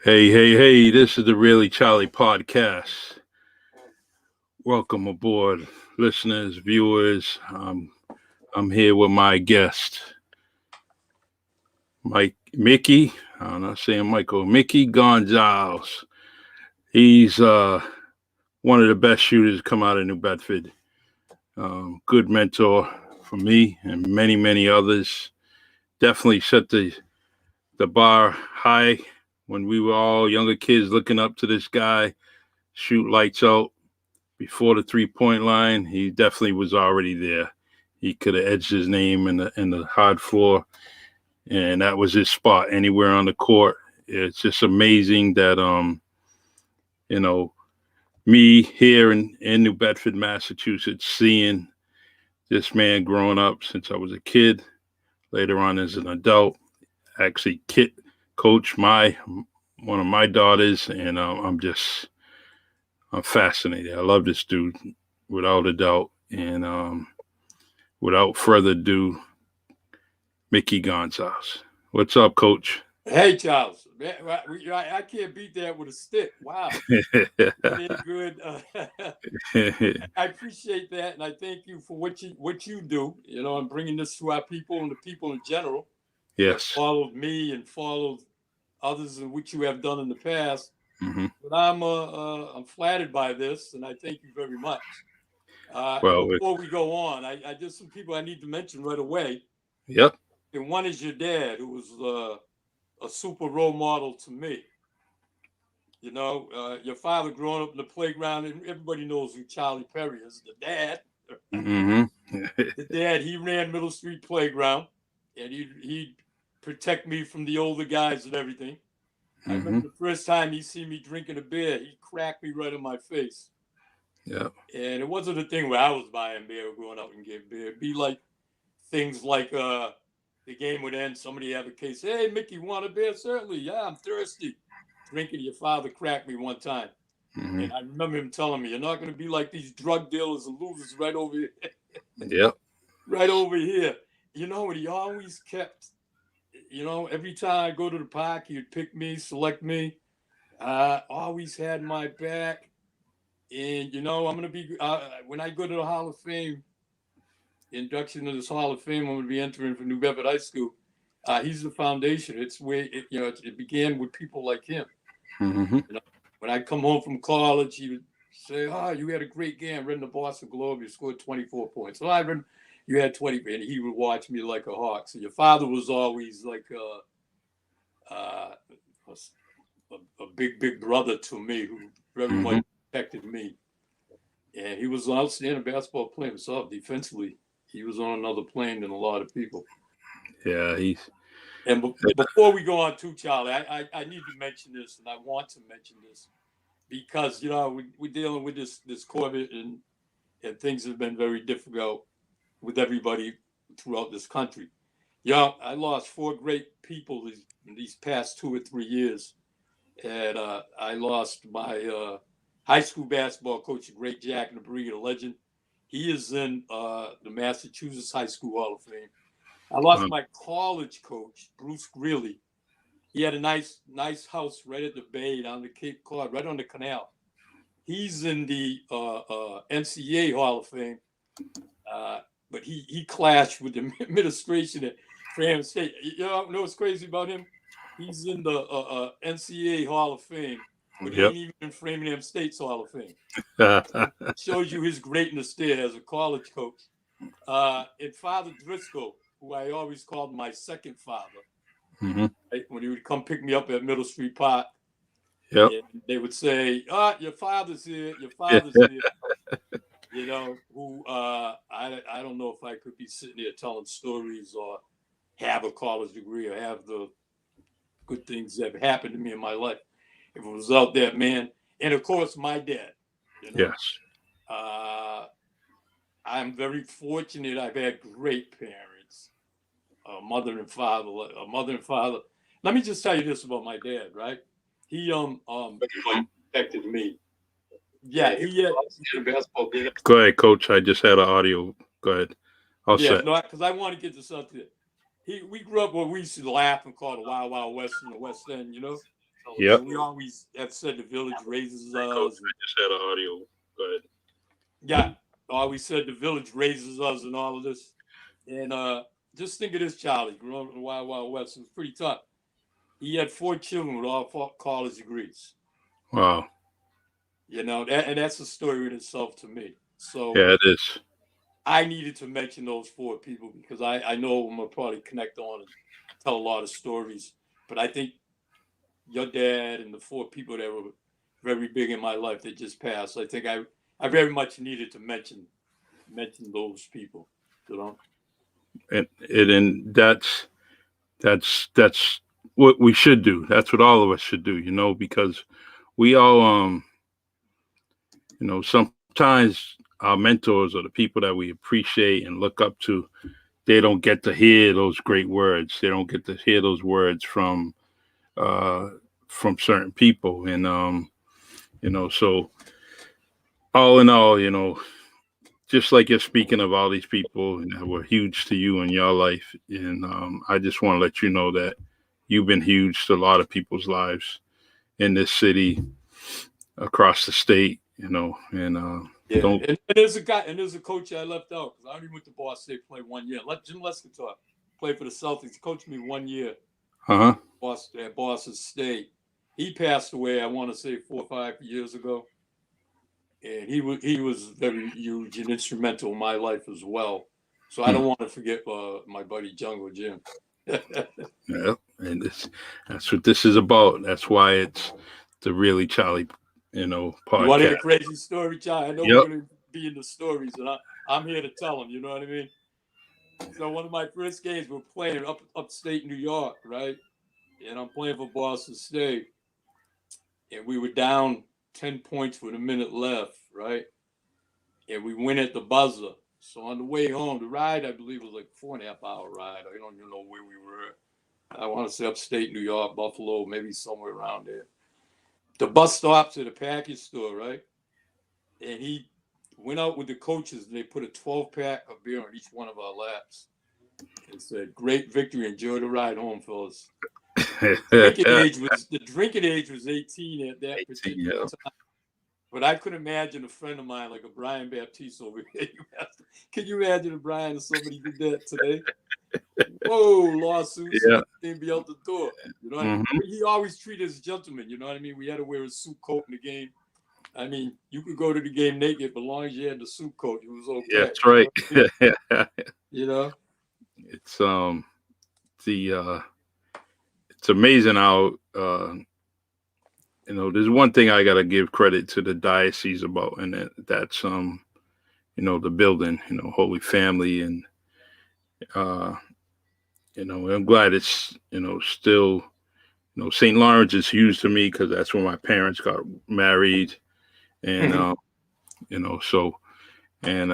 Hey, this is the Really Charlie podcast. Welcome aboard, listeners, viewers. I'm here with my guest, Mickey. I'm not saying Michael, Mickey Gonsalves. He's one of the best shooters to come out of New Bedford. Good mentor for me and many others. Definitely set the bar high when we were all younger kids looking up to this guy, shoot lights out. Before the 3-point line, he definitely was already there. He could have edged his name in the hard floor, and that was his spot anywhere on the court. It's just amazing that you know, me here in New Bedford, Massachusetts, seeing this man growing up since I was a kid, later on as an adult, actually coach one of my daughters, and I'm fascinated. I love this dude without a doubt. And without further ado, Mickey Gonsalves. What's up, Coach? Hey, Charles. Man, I can't beat that with a stick. Wow. That is good. I appreciate that, and I thank you for what you do. And bringing this to our people and the people in general. Yes. That followed me and followed others in which you have done in the past. Mm-hmm. But I'm flattered by this, and I thank you very much. Before we go on, I just some people I need to mention right away. Yep. And one is your dad, who was a super role model to me. Your father growing up in the playground, and everybody knows who Charlie Perry is, the dad. Mm-hmm. The dad, he ran Middle Street Playground, and he'd protect me from the older guys and everything. Mm-hmm. I remember the first time he seen me drinking a beer, he cracked me right in my face. Yeah. And it wasn't a thing where I was buying beer or going out and getting beer. It'd be like things like the game would end, somebody have a case. Hey, Mickey, want a beer? Certainly. Yeah, I'm thirsty. Drinking, your father cracked me one time. Mm-hmm. And I remember him telling me, you're not going to be like these drug dealers and losers right over here. Yep. Right over here. And he always kept, every time I go to the park, he'd pick me, select me. Always had my back. And, I'm going to be, when I go to the Hall of Fame, induction to this Hall of Fame, I'm going to be entering for New Bedford High School. He's the foundation. It's where it began with people like him. Mm-hmm. When I come home from college, he would say, "Oh, you had a great game. Read in the Boston Globe. You scored 24 points. So you had 20." And he would watch me like a hawk. So your father was always like a big brother to me, who very much protected me. And he was an outstanding basketball player himself. Defensively, he was on another plane than a lot of people. Yeah, And before we go on too, Charlie, I need to mention this, and I want to mention this because we're dealing with this COVID, and things have been very difficult with everybody throughout this country. I lost 4 great people in these past 2 or 3 years, and I lost my high school basketball coach, the great Jack Nabri, a legend. He is in the Massachusetts High School Hall of Fame. I lost my college coach, Bruce Greeley. He had a nice house right at the bay down the Cape Cod, right on the canal. He's in the NCAA Hall of Fame, but he clashed with the administration at Framingham State. You know what's crazy about him? He's in the NCAA Hall of Fame, but he ain't even in Framingham State's Hall of Fame. So shows you his greatness there as a college coach. And Father Driscoll, who I always called my second father, right? When he would come pick me up at Middle Street Park, and they would say, your father's here, your father's here. Who I don't know if I could be sitting there telling stories or have a college degree or have the good things that have happened to me in my life if it was out there, man. And of course, my dad. Yes. I'm very fortunate. I've had great parents, a mother and father. Let me just tell you this about my dad, right? He protected me. Yeah, he had basketball. Go ahead, Coach. I just had an audio. Go ahead. Because I want to get this out there. We grew up where we used to laugh and call the Wild Wild West in the West End, Yep. And we always have said the village raises I us. just had an audio. Go ahead. Yeah, always said the village raises us and all of this. And just think of this, Charlie, growing up in the Wild Wild West. It was pretty tough. He had 4 children with all 4 college degrees. Wow. You know, and that's a story in itself to me. So Yeah, it is. I needed to mention those 4 people because I know I'm going to probably connect on and tell a lot of stories. But I think your dad and the 4 people that were very big in my life that just passed, I think I very much needed to mention those people, you know. And that's what we should do. That's what all of us should do, because we all sometimes our mentors or the people that we appreciate and look up to, they don't get to hear those great words. They don't get to hear those words from certain people. And so all in all, just like you're speaking of all these people that were huge to you in your life. And I just want to let you know that you've been huge to a lot of people's lives in this city, across the state, and Yeah, don't. and there's a coach I left out because I only went to Boston State, play 1 year. Let Jim Leskitar play for the Celtics. He coached me 1 year Uh-huh. at Boston State. He passed away, I want to say 4 or 5 years ago, and he was very huge and instrumental in my life as well. So I don't want to forget my buddy Jungle Jim. Yeah, and that's what this is about. That's why it's the Really Charlie, podcast. You wanted a crazy story, Charlie? I know Yep. we're going to be in the stories, and I'm here to tell them. You know what I mean? So one of my first games, we're playing upstate New York, right? And I'm playing for Boston State, and we were down 10 points with a minute left, right? And we win at the buzzer. So on the way home, the ride, I believe, was like 4.5 hour ride. I don't even know where we were. I want to say upstate New York, Buffalo, maybe somewhere around there. The bus stops at a package store, right? And he went out with the coaches, and they put a 12-pack of beer on each one of our laps. And said, "Great victory. Enjoy the ride home, fellas." The drinking age was 18 at that particular time. But I could imagine a friend of mine like a Brian Baptiste over here. Can you imagine a Brian if somebody did that today? Whoa, lawsuits. Yeah. They'd be out the door. You know what I mean? He always treated us gentlemen. You know what I mean? We had to wear a suit coat in the game. I mean, you could go to the game naked, but as long as you had the suit coat, it was okay. Yeah, that's right. You know? It's it's amazing how there's one thing I gotta give credit to the diocese about, and that's the building, Holy Family, and I'm glad it's still, St. Lawrence is huge to me because that's where my parents got married, and so, and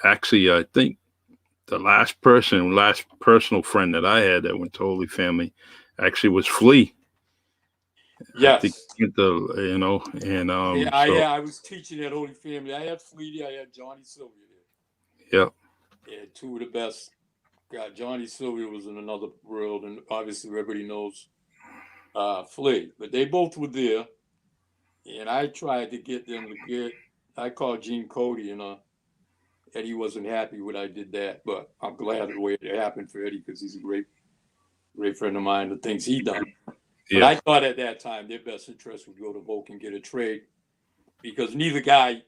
actually I think the last personal friend that I had that went to Holy Family actually was Flea. Yes. I think and I was teaching at Holy Family. I had Flea, I had Johnny Sylvia there. Yep. Yeah, 2 of the best. God, Johnny Sylvia was in another world, and obviously everybody knows Flea. But they both were there, and I tried to get them to get. I called Gene Cody, and Eddie wasn't happy when I did that. But I'm glad the way it happened for Eddie because he's a great friend of mine. The things he done. But I thought at that time their best interest would go to Volk and get a trade because neither guy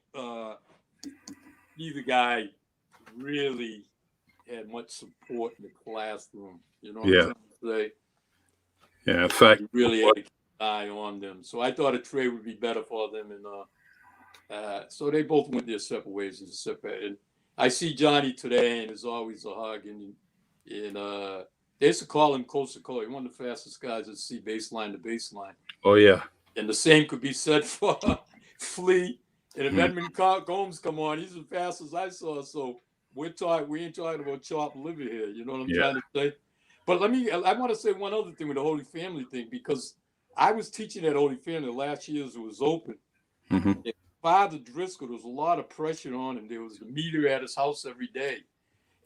really had much support in the classroom. You know what I'm trying to say? Yeah, in fact, he really had to keep an eye on them. So I thought a trade would be better for them, and so they both went their separate ways. And I see Johnny today, and there's always a hug, and they used to call him Coast to Coast. He's one of the fastest guys at sea, baseline to baseline. Oh, yeah. And the same could be said for Flea. And if Edmund Gomes come on, he's as fast as I saw. So we ain't talking about chopped liver here. You know what I'm trying to say? But I want to say one other thing with the Holy Family thing, because I was teaching at Holy Family the last years it was open. Mm-hmm. And Father Driscoll, there was a lot of pressure on him. There was a meter at his house every day.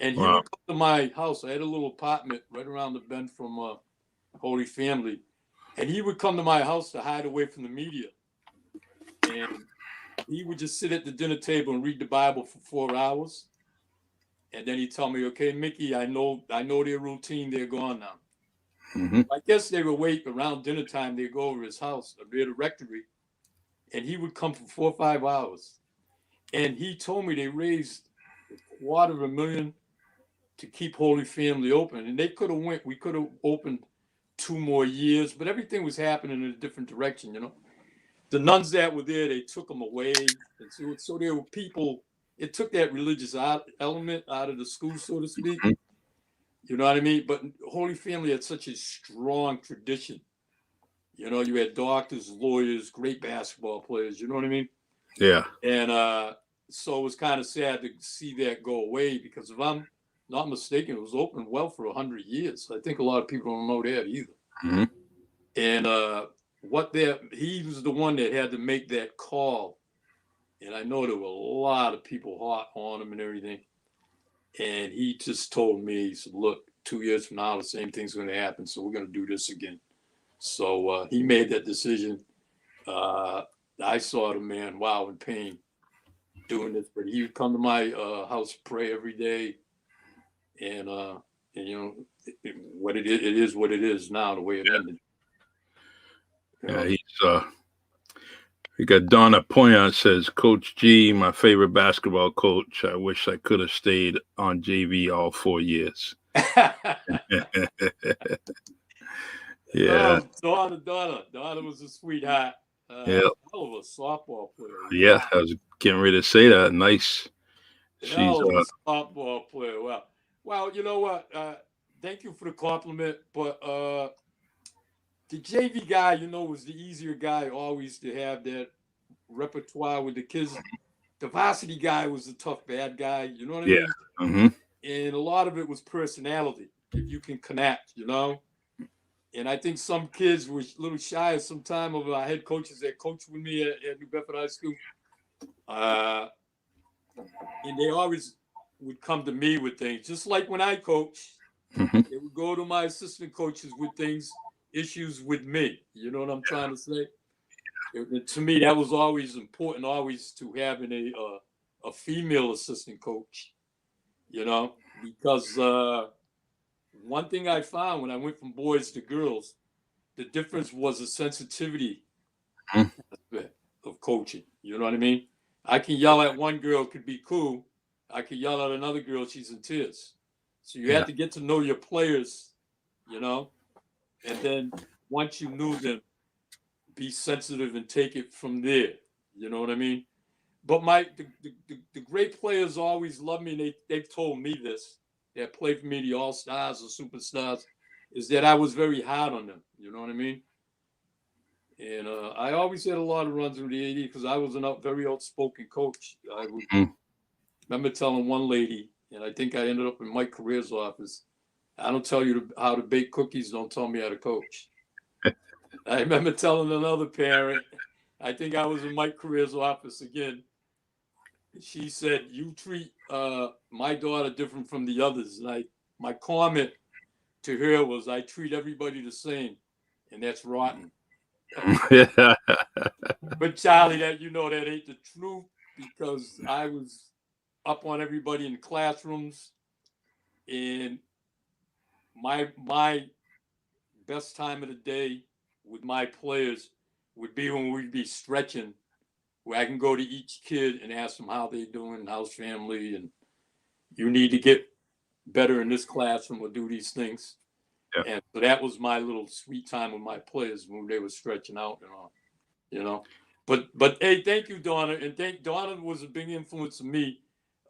And he would come to my house. I had a little apartment right around the bend from Holy Family. And he would come to my house to hide away from the media. And he would just sit at the dinner table and read the Bible for 4 hours. And then he'd tell me, okay, Mickey, I know their routine. They're gone now. Mm-hmm. I guess they would wait around dinner time. They'd go over his house, near the rectory. And he would come for 4 or 5 hours. And he told me they raised $250,000 to keep Holy Family open. And we could have opened 2 more years, but everything was happening in a different direction, you know. The nuns that were there, they took them away. And so there were people, it took that religious element out of the school, so to speak. Mm-hmm. You know what I mean? But Holy Family had such a strong tradition. You know, you had doctors, lawyers, great basketball players, you know what I mean? Yeah. And so it was kind of sad to see that go away, because if I'm not mistaken, it was open well for 100 years. I think a lot of people don't know that either. Mm-hmm. And he was the one that had to make that call. And I know there were a lot of people hot on him and everything. And he just told me, he said, look, 2 years from now, the same thing's going to happen. So we're going to do this again. So he made that decision. I saw the man, wow, in pain doing this, but he would come to my house, pray every day. And you know, what it is what it is now, the way it ended. Yeah, we got Donna Poyon says, Coach G, my favorite basketball coach. I wish I could have stayed on JV all 4 years. Yeah. Donna was a sweetheart. Yeah. Hell of a softball player. Yeah, I was getting ready to say that. Nice. Hell of a softball player. Well, you know what? Thank you for the compliment, but the JV guy, you know, was the easier guy always to have that repertoire with the kids. The varsity guy was the tough, bad guy. You know what I mean? Mm-hmm. And a lot of it was personality. If you can connect, you know? And I think some kids were a little shy of some time of our head coaches that coached with me at New Bedford High School. And they always would come to me with things. Just like when I coached, Mm-hmm. they would go to my assistant coaches with things, issues with me. You know what I'm trying to say? To me, that was always important, always to having a female assistant coach, you know, because one thing I found when I went from boys to girls, the difference was the sensitivity of coaching. You know what I mean? I can yell at one girl, could be cool. I can yell at another girl, she's in tears. So you have to get to know your players, you know, and then once you knew them, be sensitive and take it from there. You know what I mean? But the great players always love me, and they've told me this, that played for me, the all-stars or superstars, is that I was very hard on them. You know what I mean? And I always had a lot of runs with the AD because I was a very outspoken coach. I would remember telling one lady, and I think I ended up in Mike Career's office, I don't tell you how to bake cookies, don't tell me how to coach. I remember telling another parent, I think I was in Mike Career's office again. She said, you treat my daughter different from the others. And my comment to her was, I treat everybody the same, and that's rotten. But Charlie, that ain't the truth, because I was up on everybody in the classrooms, and my best time of the day with my players would be when we'd be stretching, where I can go to each kid and ask them how they're doing, how's family, and you need to get better in this classroom or do these things. Yeah. And so that was my little sweet time with my players when they were stretching out and all, you know. But hey, thank you, Donna. And Donna was a big influence on me.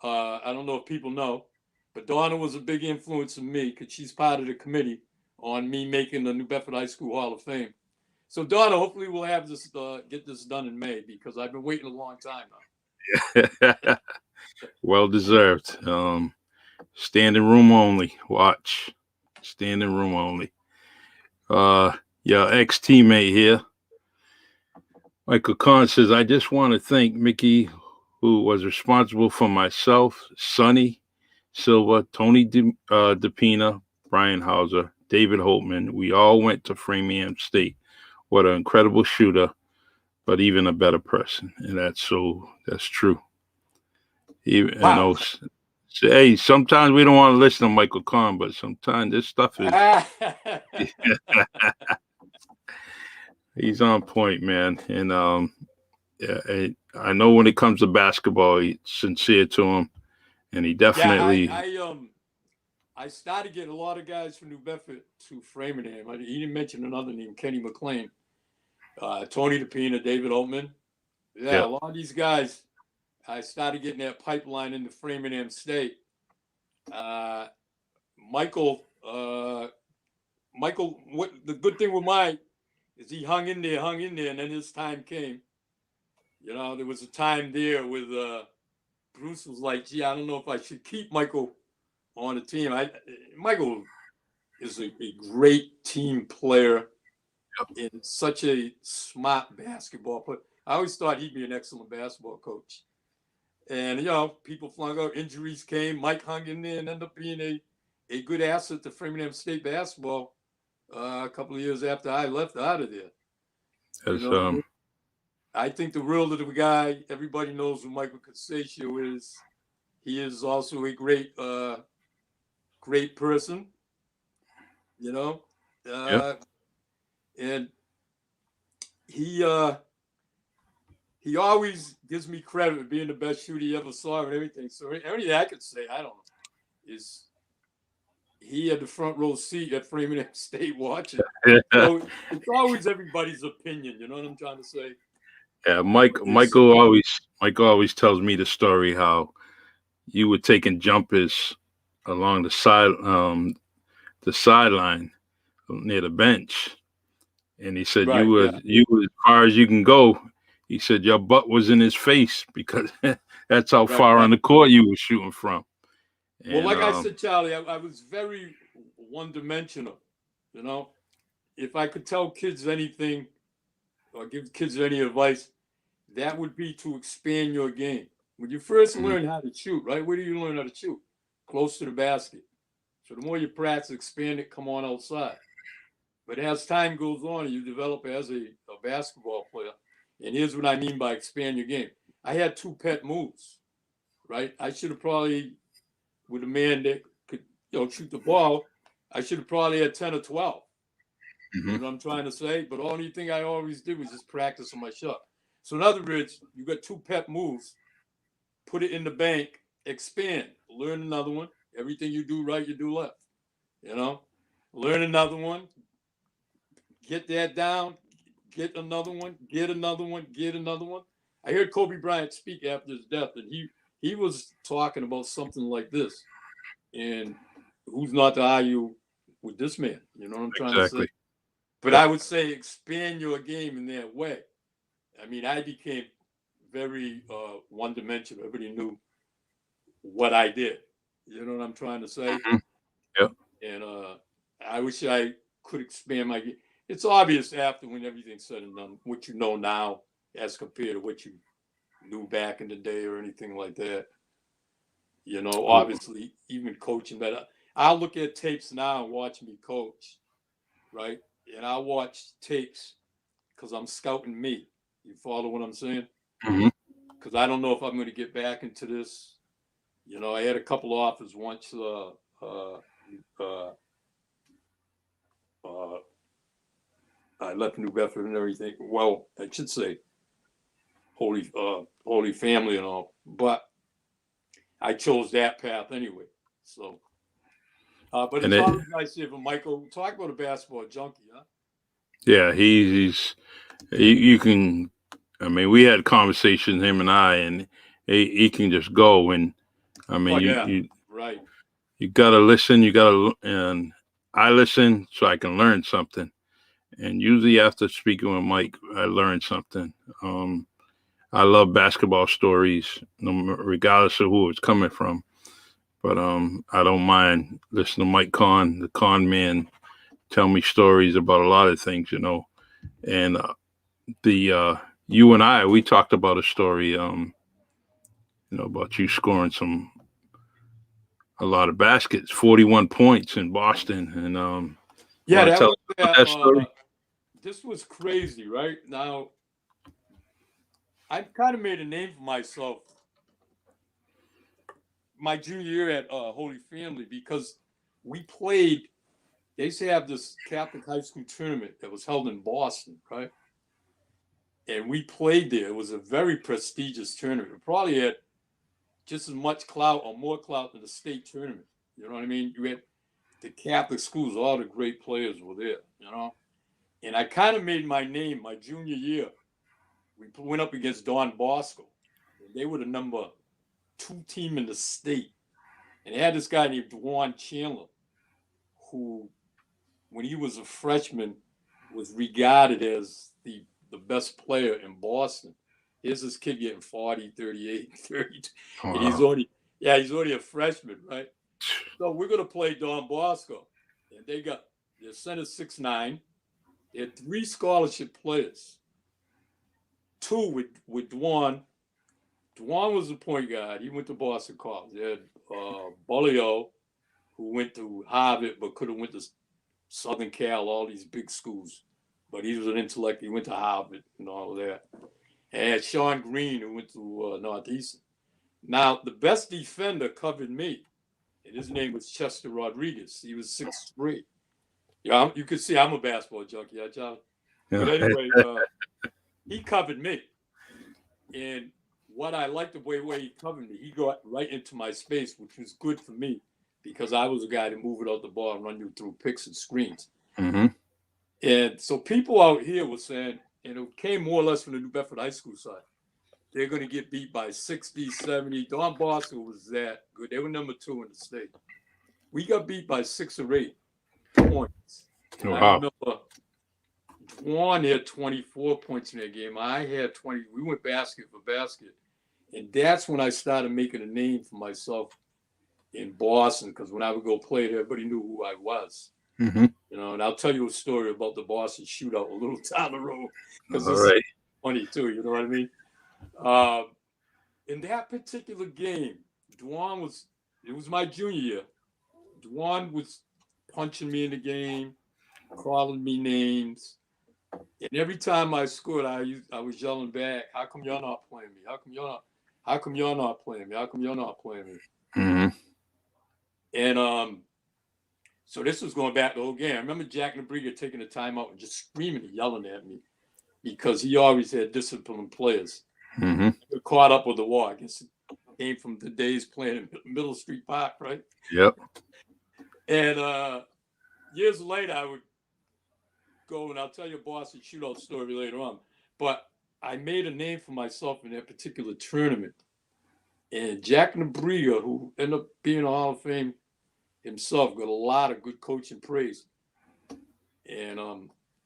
I don't know if people know, but Donna was a big influence on me because she's part of the committee on me making the New Bedford High School Hall of Fame. So Donna, hopefully we'll have this get this done in May, because I've been waiting a long time now. Well deserved. Standing room only. Watch. Standing room only. Your ex-teammate here, Michael Kahn, says, I just want to thank Mickey, who was responsible for myself, Sonny Silva, Tony DePina, Brian Hauser, David Holtman. We all went to Framingham State. What an incredible shooter, but even a better person. And that's true. Even, Wow. hey, sometimes we don't want to listen to Michael Kahn, but sometimes this stuff is he's on point, man. And yeah, I know when it comes to basketball, he's sincere to him, and he definitely. I started getting a lot of guys from New Bedford to Framingham. He didn't mention another name, Kenny McLean, Tony DePina, David Altman. Yeah, a lot of these guys. I started getting that pipeline into Framingham State. Michael, what the good thing with Mike is he hung in there, and then his time came. You know, there was a time there with Bruce was like, gee, I don't know if I should keep Michael on the team. Michael is a great team player and such a smart basketball player. I always thought he'd be an excellent basketball coach. And, you know, people flung out, injuries came. Mike hung in there and ended up being a good asset to Framingham State basketball a couple of years after I left out of there. I think the real little guy, everybody knows who Michael Casaccio is. He is also a great person, you know. And he always gives me credit for being the best shooter he ever saw and everything. So everything I could say, I don't know, is he had the front row seat at Framingham State watching. So it's always everybody's opinion, you know what I'm trying to say? Yeah, Michael always tells me the story how you were taking jumpers along the sideline near the bench, and he said you were as far as you can go. He said your butt was in his face because that's how far on the court you were shooting from. Well, like I said, Charlie, I was very one-dimensional. You know, if I could tell kids anything or give kids any advice, that would be to expand your game. When you first learn how to shoot, right? Where do you learn how to shoot? Close to the basket. So the more you practice, expand it, come on outside. But as time goes on, you develop as a basketball player. And here's what I mean by expand your game. I had 2 pet moves, right? I should have probably, with a man that could, shoot the ball, I should have probably had 10 or 12. You know what I'm trying to say? But the only thing I always did was just practice on my shot. So in other words, you got 2 pet moves, put it in the bank, expand, learn another one. Everything you do right, you do left. You know, learn another one, get that down, get another one, get another one, get another one. I heard Kobe Bryant speak after his death, and he was talking about something like this. And who's not to argue with this man? You know what I'm trying to say? But I would say expand your game in that way. I mean, I became very one-dimensional. Everybody knew what I did. You know what I'm trying to say? Yep. And I wish I could expand my game. It's obvious after when everything's said and done, what you know now as compared to what you knew back in the day or anything like that. You know, obviously, even coaching. But I'll look at tapes now and watch me coach, right? And I'll watch tapes because I'm scouting me. You follow what I'm saying? Because I don't know if I'm going to get back into this. You know, I had a couple offers once. I left New Bedford and everything. Well, I should say Holy Family and all, but I chose that path anyway. So, but it's always nice to hear Michael talk about a basketball junkie, huh? Yeah, you can. I mean, we had conversations, him and I, and he can just go. And I mean, you gotta listen. And I listen so I can learn something. And usually after speaking with Mike, I learned something. I love basketball stories, regardless of who it's coming from. But I don't mind listening to Mike Kahn, the Kahn man, tell me stories about a lot of things, you know. And you and I, we talked about a story, you know, about you scoring a lot of baskets, 41 points in Boston, and Yeah, that tell was that story? this was crazy, right? Now, I've kind of made a name for myself my junior year at Holy Family because we played. They used to have this Catholic high school tournament that was held in Boston, right? And we played there. It was a very prestigious tournament. It probably had just as much clout or more clout than the state tournament. You know what I mean? You had the Catholic schools, all the great players were there, you know? And I kind of made my name my junior year. We went up against Don Bosco. And they were the number 2 team in the state. And they had this guy named Dwan Chandler, who, when he was a freshman, was regarded as the best player in Boston. Here's this kid getting 40, 38, 32. Wow. And he's only a freshman, right? So we're going to play Don Bosco. And their center 6'9". They had 3 scholarship players. 2 with Dwan. Dwan was the point guard. He went to Boston College. They had Bolio, who went to Harvard but could have went to Southern Cal, all these big schools. But he was an intellect. He went to Harvard and all of that. And Sean Green, who went to Northeastern. Now, the best defender covered me, and his name was Chester Rodriguez. He was 6'3". Yeah, you can see I'm a basketball junkie, yeah, Charlie? Yeah. But anyway, he covered me. And what I liked the way he covered me, he got right into my space, which was good for me because I was a guy to move it out the ball and run you through picks and screens. Mm-hmm. And so people out here were saying, and it came more or less from the New Bedford High School side, they're going to get beat by 60, 70. Don Bosco was that good. They were number 2 in the state. We got beat by 6 or 8 points. And Wow. I remember Dwan had 24 points in that game. I had 20. We went basket for basket. And that's when I started making a name for myself in Boston, because when I would go play there, everybody knew who I was. Mm-hmm. You know, and I'll tell you a story about the Boston shootout a little down the road, because All it's right. funny too, you know what I mean? In that particular game, it was my junior year. Dwan was punching me in the game, calling me names. And every time I scored, I was yelling back, "How come y'all not playing me? How come y'all not playing me? How come y'all not playing me?" Mm-hmm. And so this was going back the whole game. I remember Jack Nabriga taking a timeout and just screaming and yelling at me because he always had disciplined players. Mm-hmm. Got caught up with the war. I guess it came from the days playing in Middle Street Park, right? Yep. And years later, I would go, and I'll tell you a Boston shootout story later on. But I made a name for myself in that particular tournament. And Jack Nabriga, who ended up being a Hall of Fame himself, got a lot of good coaching praise. And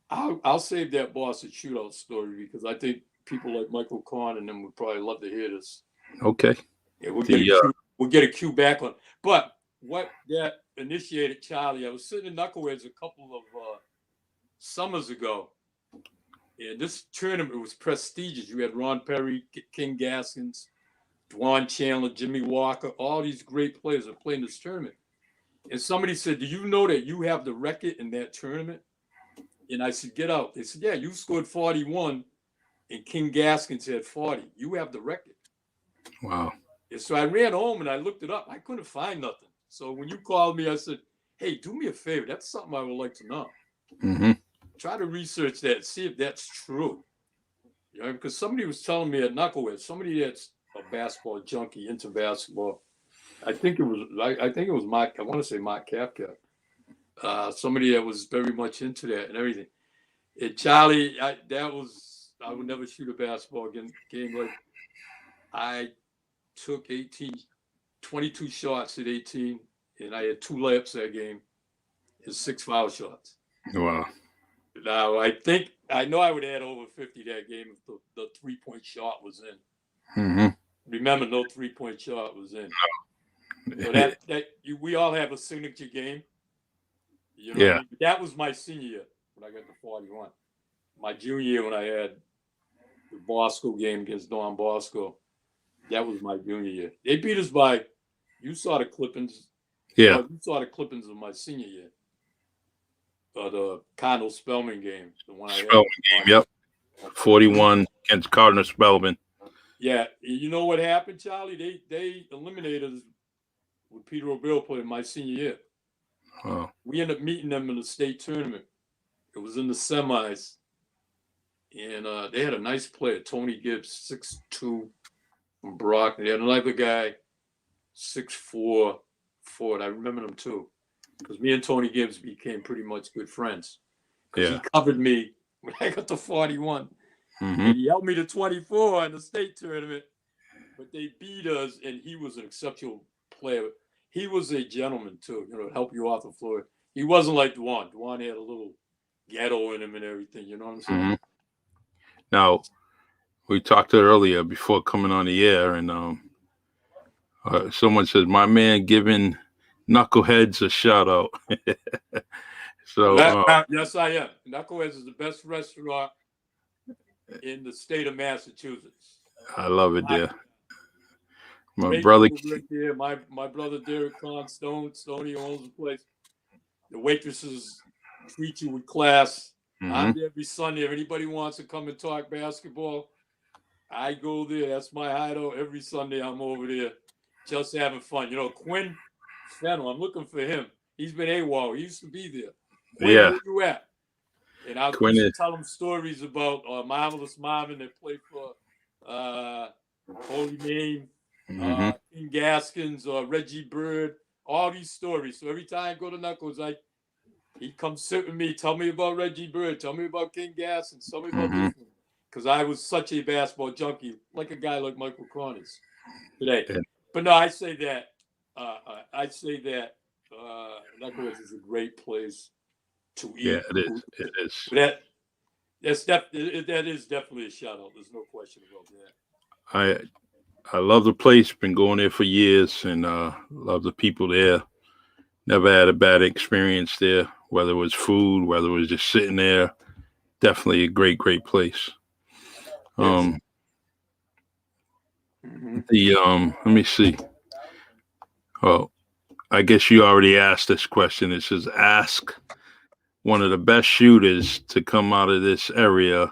I'll save that Boston shootout story because I think people like Michael Kahn and them would probably love to hear this. Okay. Yeah, we'll get a cue back on. But what that initiated, Charlie, I was sitting in Knuckleheads a couple of summers ago, and this tournament was prestigious. You had Ron Perry, King Gaskins, Dwan Chandler, Jimmy Walker, all these great players are playing this tournament. And somebody said, "Do you know that you have the record in that tournament?" And I said, "Get out." They said, "Yeah, you scored 41 and King Gaskins had 40. You have the record." Wow. And so I ran home and I looked it up. I couldn't find nothing. So when you called me, I said, "Hey, do me a favor. That's something I would like to know." Mm-hmm. Try to research that, see if that's true. You know, because somebody was telling me at Knuckleheads, somebody that's a basketball junkie into basketball. I think it was Mark. I want to say Mark Kapka. Somebody that was very much into that and everything. And Charlie, I would never shoot a basketball game like I took 22 shots at 18, and I had 2 layups that game and 6 foul shots. Wow. Now, I know I would add over 50 that game if the 3-point shot was in. Mm-hmm. Remember, no 3-point shot was in. So we all have a signature game. You know Yeah. what I mean? That was my senior year when I got to 41. My junior year when I had the Bosco game against Don Bosco, that was my junior year. They beat us by, you saw the clippings. Yeah. You saw the clippings of my senior year. the Cardinal Spellman game, the one I had. Spellman game, yep. 41 against Cardinal Spellman. Yeah, you know what happened, Charlie? They eliminated us with Peter O'Bill playing my senior year. Oh. We ended up meeting them in the state tournament. It was in the semis. And they had a nice player, Tony Gibbs, 6'2", from Brock. They had another guy, 6'4", Ford. I remember them too, because me and Tony Gibbs became pretty much good friends. Because he covered me when I got to 41. Mm-hmm. And he held me to 24 in the state tournament. But they beat us, and he was an exceptional player. He was a gentleman too, help you off the floor. He wasn't like Dwan. Dwan had a little ghetto in him and everything, you know what I'm saying? Mm-hmm. Now, we talked earlier before coming on the air, and someone said, my man giving Knuckleheads a shout out. So yes, I am. Knuckleheads is the best restaurant in the state of Massachusetts. I love it there. My brother there, my brother Derek Kahn, Stoney owns the place. The waitresses treat you with class. Mm-hmm. I'm there every Sunday. If anybody wants to come and talk basketball, I go there. That's my hideout. Every Sunday I'm over there just having fun. Quinn Fennell, I'm looking for him. He's been AWOL. He used to be there. Quinn, where you at? And I used to tell him stories about Marvelous Marvin that played for Holy Name, King Gaskins, Reggie Bird, all these stories. So every time I go to Knuckles, he comes sit with me, tell me about Reggie Bird, tell me about King Gaskins, tell me about this one. Because I was such a basketball junkie, like a guy like Michael Connors today. Yeah. But no, I say that Knuckles is a great place to eat. Yeah, it is. It is. That is definitely a shout out. There's no question about that. I love the place. Been going there for years, and love the people there. Never had a bad experience there, whether it was food, whether it was just sitting there. Definitely a great place. Let me see. Well, I guess you already asked this question. It says, ask one of the best shooters to come out of this area.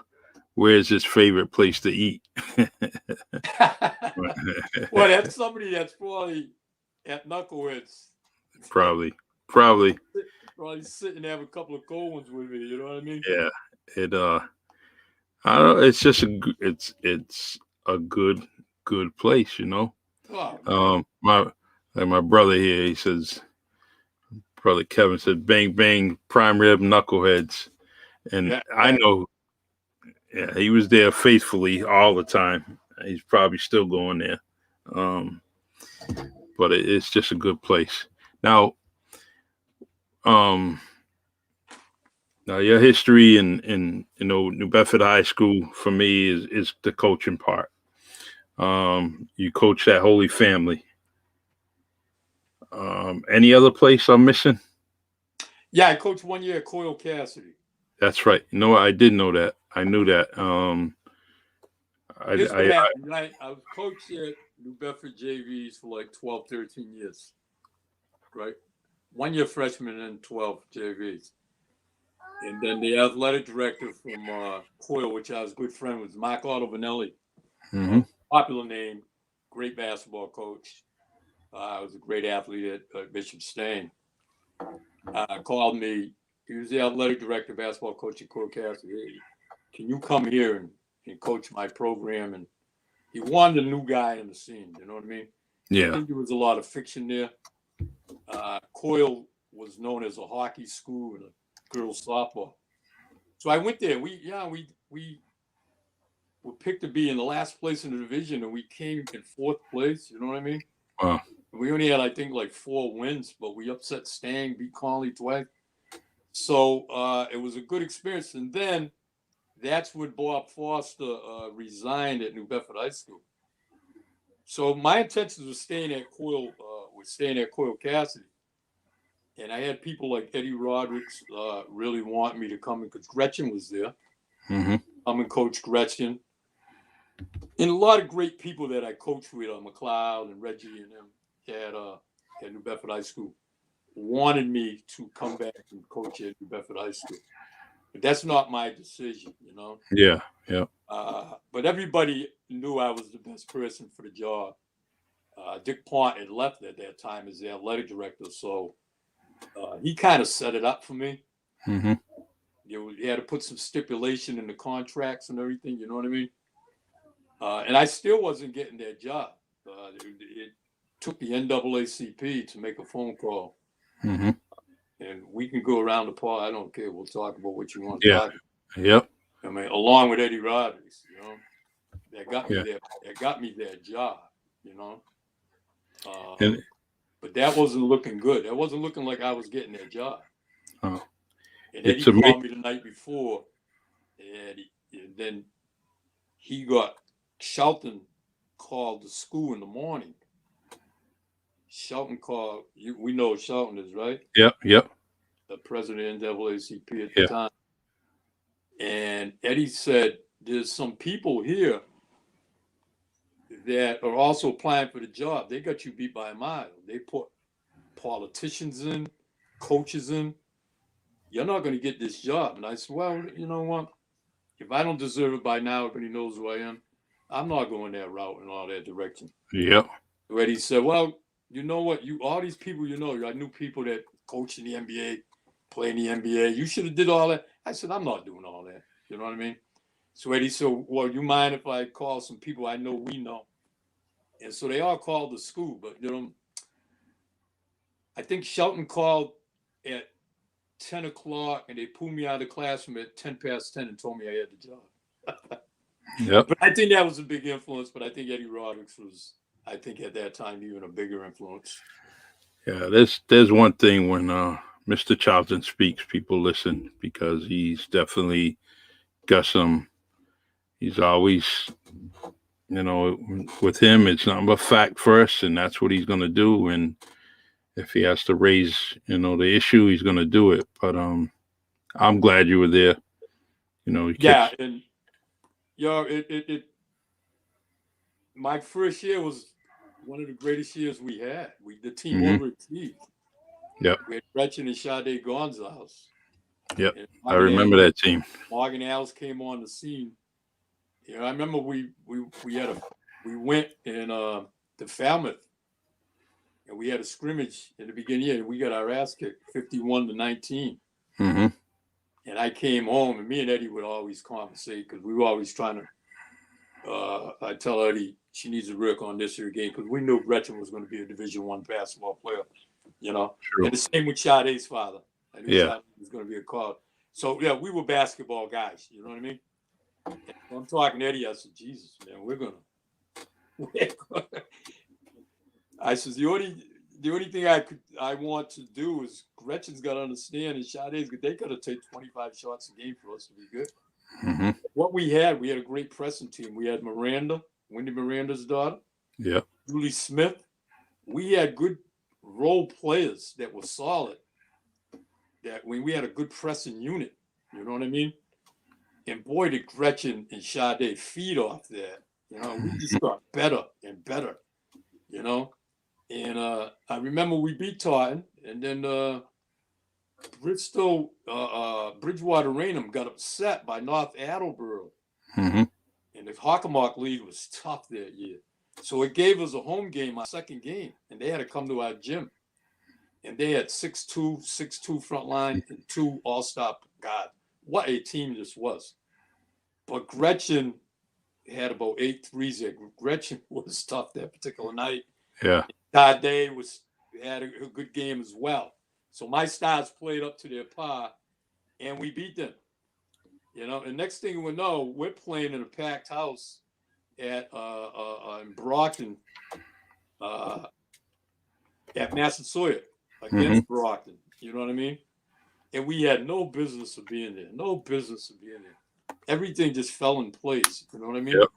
Where's his favorite place to eat? Well, that's somebody that's probably at Knuckleheads. Probably sitting and have a couple of cold ones with me. You know what I mean? Yeah. I don't know. It's just it's a good place, Oh, my brother here, he says, brother Kevin said, bang bang, prime rib Knuckleheads, and I know. Yeah, he was there faithfully all the time. He's probably still going there. But it's just a good place. Now, your history in New Bedford High School for me is the coaching part. You coached at Holy Family. Any other place I'm missing? Yeah, I coached 1 year at Coyle Cassidy. That's right. I did know that. I knew that. I was coached at New Bedford JVs for like 12, 13 years. Right? 1 year freshman and 12 JVs. And then the athletic director from Coyle, which I was a good friend with, Mark Otto Vanelli. Popular name, great basketball coach. I was a great athlete at Bishop Stain. Called me. He was the athletic director, basketball coach at Coyle Cassidy. Hey, can you come here and coach my program? And he wanted a new guy in the scene. You know what I mean? Yeah. I think there was a lot of fiction there. Coyle was known as a hockey school and a girls softball. So I went there. We were picked to be in the last place in the division, and we came in fourth place. You know what I mean? Wow. We only had, I think, like 4 wins, but we upset Stang, beat Conley twice. So it was a good experience. And then that's when Bob Foster resigned at New Bedford High School. So my intentions were staying at Coyle Cassidy. And I had people like Eddie Rodericks really want me to come in because Gretchen was there. Come and coach Gretchen. And a lot of great people that I coached with, McLeod and Reggie and them at New Bedford High School wanted me to come back and coach at Bedford High School. But that's not my decision, you know? Yeah, yeah. But everybody knew I was the best person for the job. Dick Pont had left at that time as the athletic director, so he kind of set it up for me. Mm-hmm. He had to put some stipulation in the contracts and everything, you know what I mean? And I still wasn't getting that job. It took the NAACP to make a phone call. Mm-hmm. And we can go around the park. I don't care. We'll talk about what you want to Yeah. talk about. Yep. I mean, along with Eddie Rodriguez, you know, that got me Yeah. there. That got me that job, you know. And But that wasn't looking good. That wasn't looking like I was getting that job. oh, And Eddie called me the night before, and then he got Shelton called the school in the morning. Shelton called. We know what Shelton is, right? Yep. Yep. The president of NAACP at the time. And Eddie said, "There's some people here that are also applying for the job. They got you beat by a mile. They put politicians in, coaches in. You're not going to get this job." And I said, "Well, you know what? If I don't deserve it by now, everybody knows who I am. I'm not going that route in all that direction." Yep. So Eddie said, "Well, you know what? All these people, I knew people that coach in the NBA, play in the NBA. You should have did all that." I said, "I'm not doing all that." You know what I mean? So Eddie said, "Well, you mind if I call some people I know we know?" And so they all called the school, but I think Shelton called at 10 o'clock and they pulled me out of the classroom at 10 past 10 and told me I had the job. Yep. But I think that was a big influence, but I think Eddie Rodriguez was, I think at that time, even a bigger influence. Yeah, there's one thing when Mr. Charlton speaks, people listen because he's definitely got some. He's always, with him, it's nothing but fact first, and that's what he's going to do. And if he has to raise, the issue, he's going to do it. But I'm glad you were there. Yeah, and my first year was one of the greatest years we had. The team overachieved. Yep. We had Gretchen and Sade Gonsalves. Yep. I remember that team. Morgan Alves came on the scene. I remember we went in to Falmouth, and we had a scrimmage in the beginning, and we got our ass kicked 51-19. Mm-hmm. And I came home, and me and Eddie would always conversate because we were always trying to. I tell Eddie she needs to work on this year game because we knew Gretchen was going to be a Division I basketball player, True. And the same with Sade's father. I knew Yeah. Sade was going to be a card. So yeah, we were basketball guys. You know what I mean? I'm talking to Eddie. I said, "Jesus, man, we're gonna." I said, the only thing I want to do is Gretchen's got to understand, and Sade's they got to take 25 shots a game for us to be good. Mm-hmm. What we had a great pressing team. We had Miranda, Wendy Miranda's daughter. Yeah. Julie Smith. We had good role players that were solid. That when we had a good pressing unit, you know what I mean? And boy, did Gretchen and Sade feed off that. We just got better and better, And I remember we beat Taunton, and then Bridgewater Raynham got upset by North Attleboro. Mm-hmm. And the Hockomock league was tough that year. So it gave us a home game, our second game, and they had to come to our gym. And they had 6'2" front line, and 2 all-star guards. What a team this was. But Gretchen had about 8 threes there. Gretchen was tough that particular night. Yeah. Sade had a good game as well. So my stars played up to their par, and we beat them. And next thing we know, we're playing in a packed house at in Brockton at Massasoit against Brockton. You know what I mean? And we had no business of being there. No business of being there. Everything just fell in place. You know what I mean? Yep.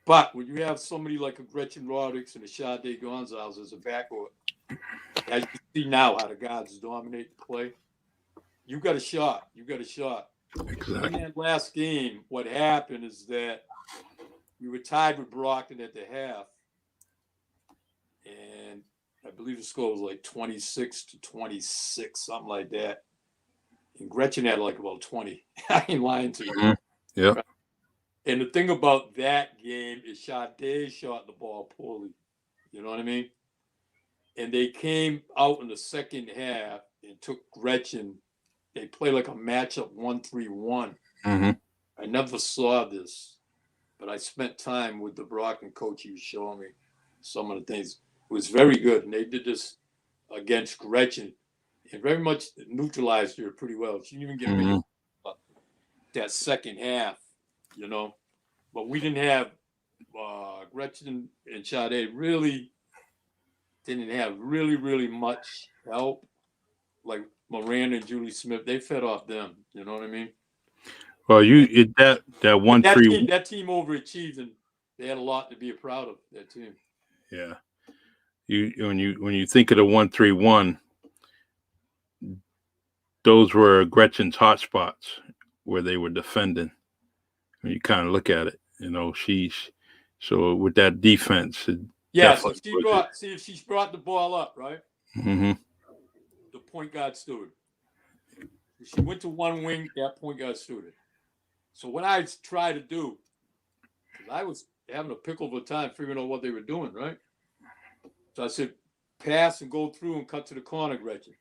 But when you have somebody like a Gretchen Rodriguez and a Sade Gonsalves as a backcourt, as you see now how the guards dominate the play, you got a shot. Exactly. In that last game, what happened is that we were tied with Brockton at the half, and I believe the score was like 26-26, something like that. And Gretchen had like about 20. I ain't lying to you. Mm-hmm. Yeah. Right? And the thing about that game is Sade shot the ball poorly. You know what I mean? And they came out in the second half and took Gretchen. They played like a matchup 1-3-1. Mm-hmm. I never saw this, but I spent time with the Brockton coach. He was showing me some of the things. It was very good. And they did this against Gretchen and very much neutralized her pretty well. She didn't even get Mm-hmm. that second half, you know. But we didn't have Gretchen and Sade really didn't have really much help. Like Miranda and Julie Smith, they fed off them. You know what I mean? Well, that 1-3. That team overachieved, and they had a lot to be proud of. That team. Yeah. When you think of the 1-3-1, those were Gretchen's hot spots where they were defending. When you kind of look at it, so with that defense. Yeah, so if she's brought the ball up, right? Mm-hmm. The point guard stood. If she went to one wing, that point guard stood it. So what I tried to do, because I was having a pickle of a time figuring out what they were doing, right? So I said, pass and go through and cut to the corner, Gretchen.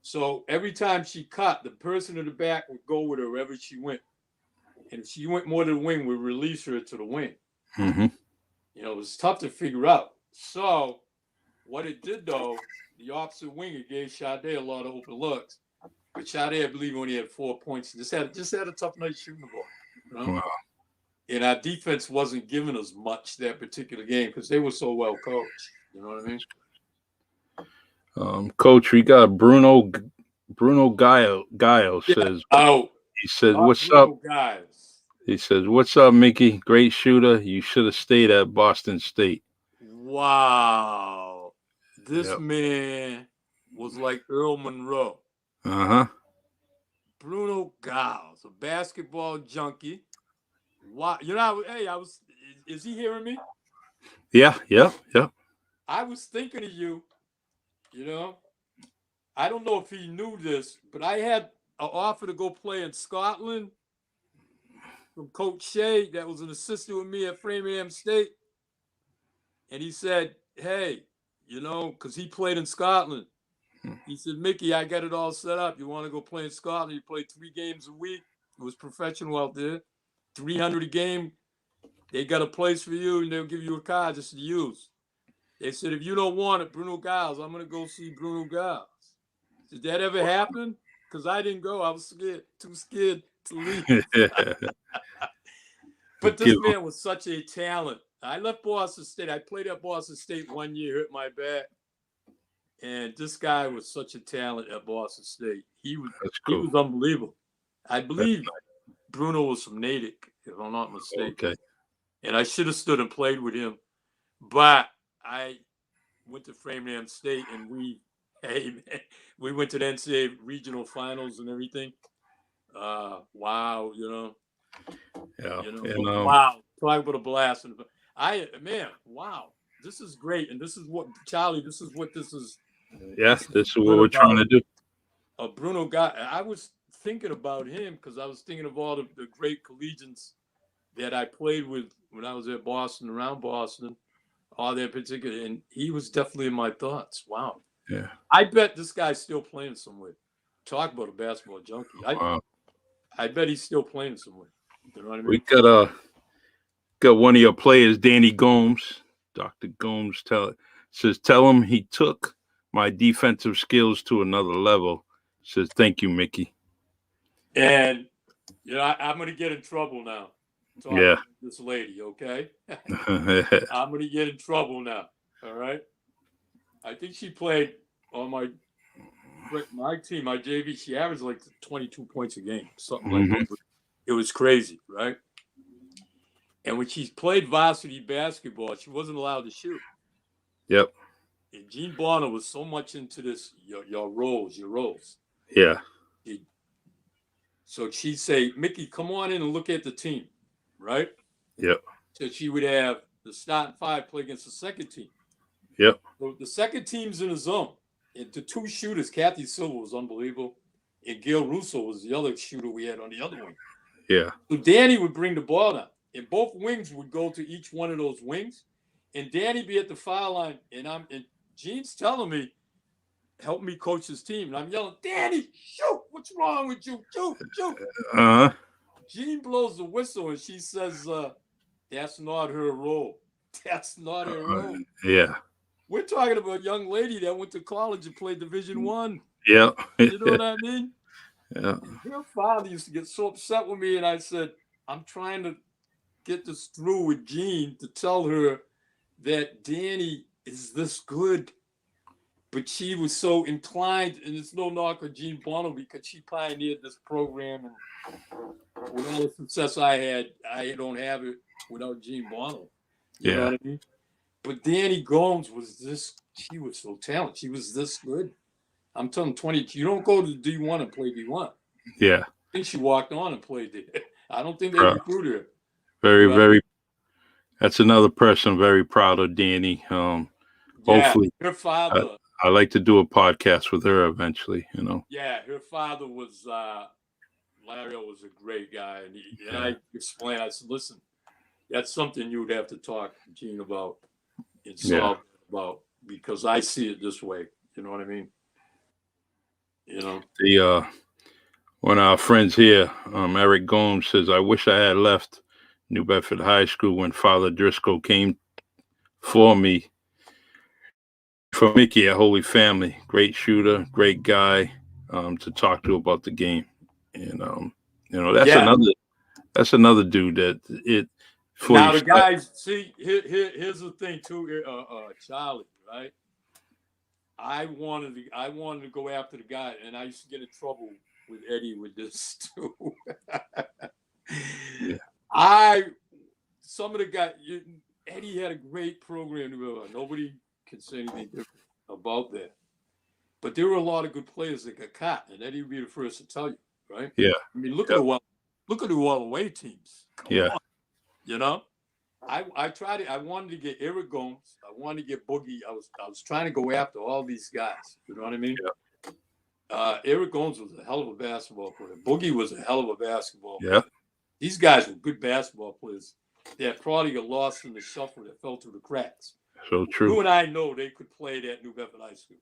So every time she cut, the person in the back would go with her wherever she went. And if she went more to the wing, we'd release her to the wing. Mm-hmm. You know, it was tough to figure out. So what it did, though, the opposite wing, it gave Sade a lot of open looks. But Sade, I believe, only had 4 points. Just had a tough night shooting the ball. You know? Wow. And our defense wasn't giving us much that particular game because they were so well coached. You know what I mean? Coach, we got Bruno Gows says. Oh, he says, "What's Bruno up, guys?" He says, "What's up, Mickey? Great shooter. You should have stayed at Boston State." Wow, this man was like Earl Monroe. Uh-huh. Bruno Gows, a basketball junkie. Wow, you know, I was. Is he hearing me? Yeah. I was thinking of you. You know, I don't know if he knew this, but I had an offer to go play in Scotland from Coach Shea, that was an assistant with me at Framingham State. And he said, hey, you know, because he played in Scotland. He said, Mickey, I got it all set up. You want to go play in Scotland? You play 3 games a week. It was professional out there. 300 a game. They got a place for you, and they'll give you a card just to use. They said, if you don't want it, Bruno Gows, I'm going to go see Bruno Gows. Did that ever happen? Because I didn't go. I was too scared to leave. But this man was such a talent. I left Boston State. I played at Boston State 1 year, hurt my back. And this guy was such a talent at Boston State. He was unbelievable. I believe Bruno was from Natick, if I'm not mistaken. Okay. And I should have stood and played with him. But I went to Framingham State, and we went to the NCAA regional finals and everything. Wow, you know. Yeah. You know, wow. Talk about a blast. Wow. This is great. And this is what, Charlie, this is what this is. Yeah, this is what we're trying to do. Bruno Gows. I was thinking about him because I was thinking of all the great collegians that I played with when I was at Boston, around Boston, all that particular. And he was definitely in my thoughts. Wow. Yeah. I bet this guy's still playing somewhere. Talk about a basketball junkie. Wow. I bet he's still playing somewhere. You know what I mean? We got one of your players, Danny Gomes. Dr. Gomes says, tell him he took my defensive skills to another level. Says, thank you, Mickey. And you know, I'm going to get in trouble now. To this lady, okay? I'm going to get in trouble now. All right. I think she played on my team, my JV. She averaged like 22 points a game, something like that. It was crazy, right? And when she played varsity basketball, she wasn't allowed to shoot. Yep. And Gene Bonner was so much into this, your roles. Yeah. So she'd say, Mickey, come on in and look at the team, right? Yep. So she would have the starting 5 play against the second team. Yep. So the second team's in the zone. And the two shooters, Kathy Silva was unbelievable, and Gail Russo was the other shooter we had on the other wing. Yeah. So Danny would bring the ball down, and both wings would go to each one of those wings, and Danny be at the foul line, and Gene's telling me, help me coach his team, and I'm yelling, Danny, shoot! What's wrong with you? Shoot! Uh-huh. Gene blows the whistle, and she says, "That's not her role. That's not her role." Yeah. We're talking about a young lady that went to college and played Division I. Yeah. You know what I mean? Yeah. And her father used to get so upset with me, and I said, I'm trying to get this through with Jean to tell her that Danny is this good. But she was so inclined, and it's no knock on Jean Bono because she pioneered this program. And with all the success I had, I don't have it without Jean Bono. You know what I mean? But Danny Gomes was this, she was so talented. She was this good. I'm telling 20, you don't go to D1 and play D1. Yeah. I think she walked on and played it. I don't think they recruited her. Very. That's another person very proud of, Danny. Hopefully, her father. I like to do a podcast with her eventually. You know. Yeah, her father was Larry was a great guy, and I explained. I said, "Listen, that's something you would have to talk to Gene about and solve about because I see it this way." You know what I mean? You know. One of our friends here, Eric Gomes, says, "I wish I had left New Bedford High School when Father Driscoll came for me." For Mickey at Holy Family, great shooter, great guy to talk to about the game, and that's another dude that it. Now the guys, see, here's the thing too, Charlie, right? I wanted to go after the guy, and I used to get in trouble with Eddie with this too. Some of the guys, Eddie had a great program. Nobody can say anything different about that. But there were a lot of good players that got caught, and Eddie would be the first to tell you, right? Yeah. I mean, look at the all away teams. Come on. You know, I wanted to get Eric Gomes. I wanted to get Boogie. I was trying to go after all these guys. You know what I mean? Yeah. Eric Gomes was a hell of a basketball player. Boogie was a hell of a basketball player. Yeah. These guys were good basketball players. That probably got lost in the shuffle that fell through the cracks. So true. You and I know they could play at New Bedford High School.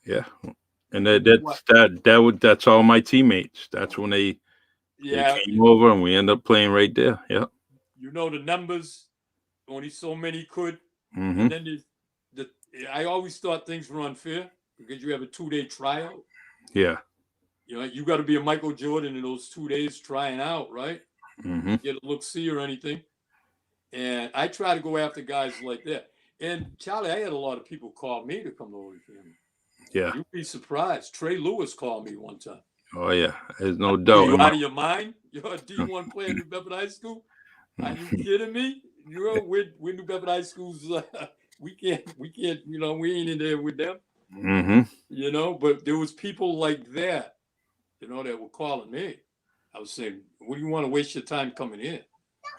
Yeah, and that's all my teammates. That's when they came over, and we end up playing right there. Yeah. You know the numbers. Only so many could. Mm-hmm. And then I always thought things were unfair because you have a 2-day tryout. Yeah. You know, you got to be a Michael Jordan in those 2 days trying out, right? Mm-hmm. Get a look-see or anything. And I try to go after guys like that. And Charlie, I had a lot of people call me to come to Holy Family. Yeah. You'd be surprised. Trey Lewis called me one time. Oh, yeah. There's no doubt. You out of your mind? You're a D1 player in New Bedford High School? Are you kidding me? We're New Bedford High Schools. We can't, you know, we ain't in there with them. Mm-hmm. You know, but there was people like that, you know, that were calling me. I was saying, what do you want to waste your time coming in?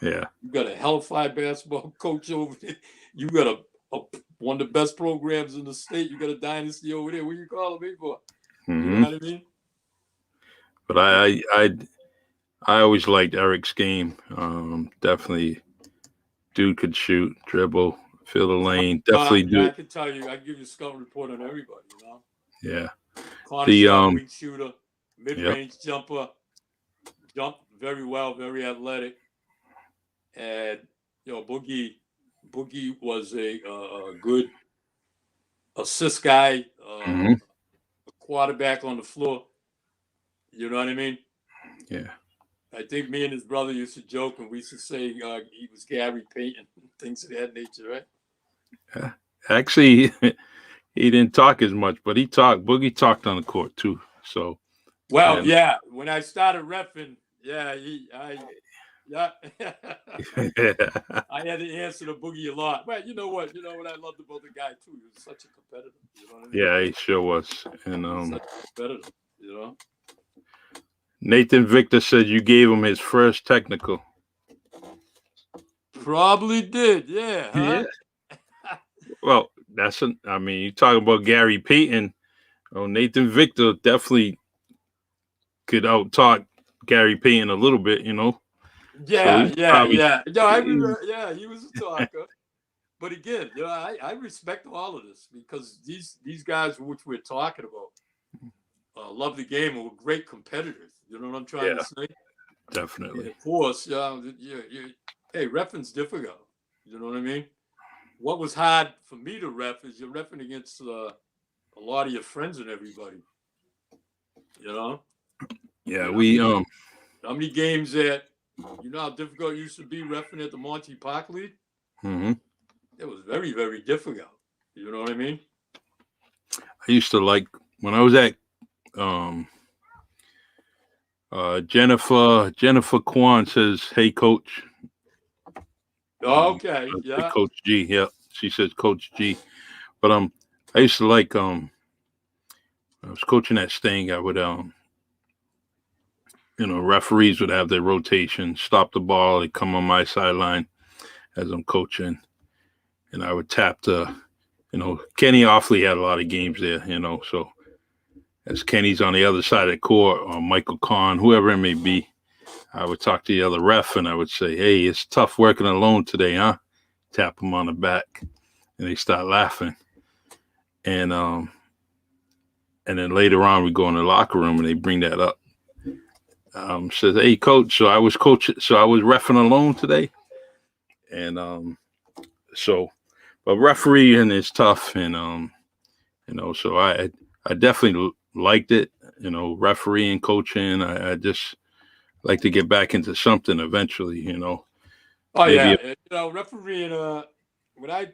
Yeah. You got a hellfire basketball coach over there. You got one of the best programs in the state. You got a dynasty over there. What are you calling me for? Mm-hmm. You know what I mean? But I always liked Eric's game. Definitely, dude could shoot, dribble, fill the lane. Definitely do. I can tell you, I can give you a scouting report on everybody. You know. Yeah. Corner wing shooter, mid-range jumper, jumped very well, very athletic, and you know Boogie was a good assist guy, a quarterback on the floor. You know what I mean? Yeah. I think me and his brother used to joke, and we used to say he was Gary Payton, things of that nature, right? Yeah. Actually, he didn't talk as much, but Boogie talked on the court too. So. Well, yeah. When I started reffing, I had to answer to Boogie a lot. But you know what I loved about the guy too? He was such a competitor. You know what I mean? Yeah, he sure was. And such a competitor, you know. Nathan Victor said you gave him his first technical. Probably did, yeah. Huh? Yeah. Well, I mean, you talk about Gary Payton. Oh, Nathan Victor definitely could out-talk Gary Payton a little bit, you know. Yeah, So yeah, yeah. No, I remember. Yeah, he was a talker. But again, I respect all of this because these guys which we're talking about love the game and were great competitors. You know what I'm trying to say? definitely. And of course, hey, reffing's difficult. You know what I mean? What was hard for me to ref is you're reffing against a lot of your friends and everybody. You know? Yeah, how many games that how difficult it used to be reffing at the Monty Park League? Mm-hmm. It was very, very difficult. You know what I mean? I used to like when I was at Jennifer Kwan says, "Hey, coach." Okay, yeah. Coach G. Yeah, she says Coach G. But I used to like I was coaching at Sting. I would referees would have their rotation, stop the ball, they come on my sideline as I'm coaching, and I would tap Kenny Offley had a lot of games there, so as Kenny's on the other side of the court, or Michael Kahn, whoever it may be, I would talk to the other ref and I would say, "Hey, it's tough working alone today, huh?" Tap them on the back, and they start laughing. And then later on, we go in the locker room and they bring that up. Says, "Hey, coach, so I was reffing alone today," and but refereeing is tough, and so I definitely liked it, refereeing, coaching. I just like to get back into something eventually, Oh maybe refereeing. When I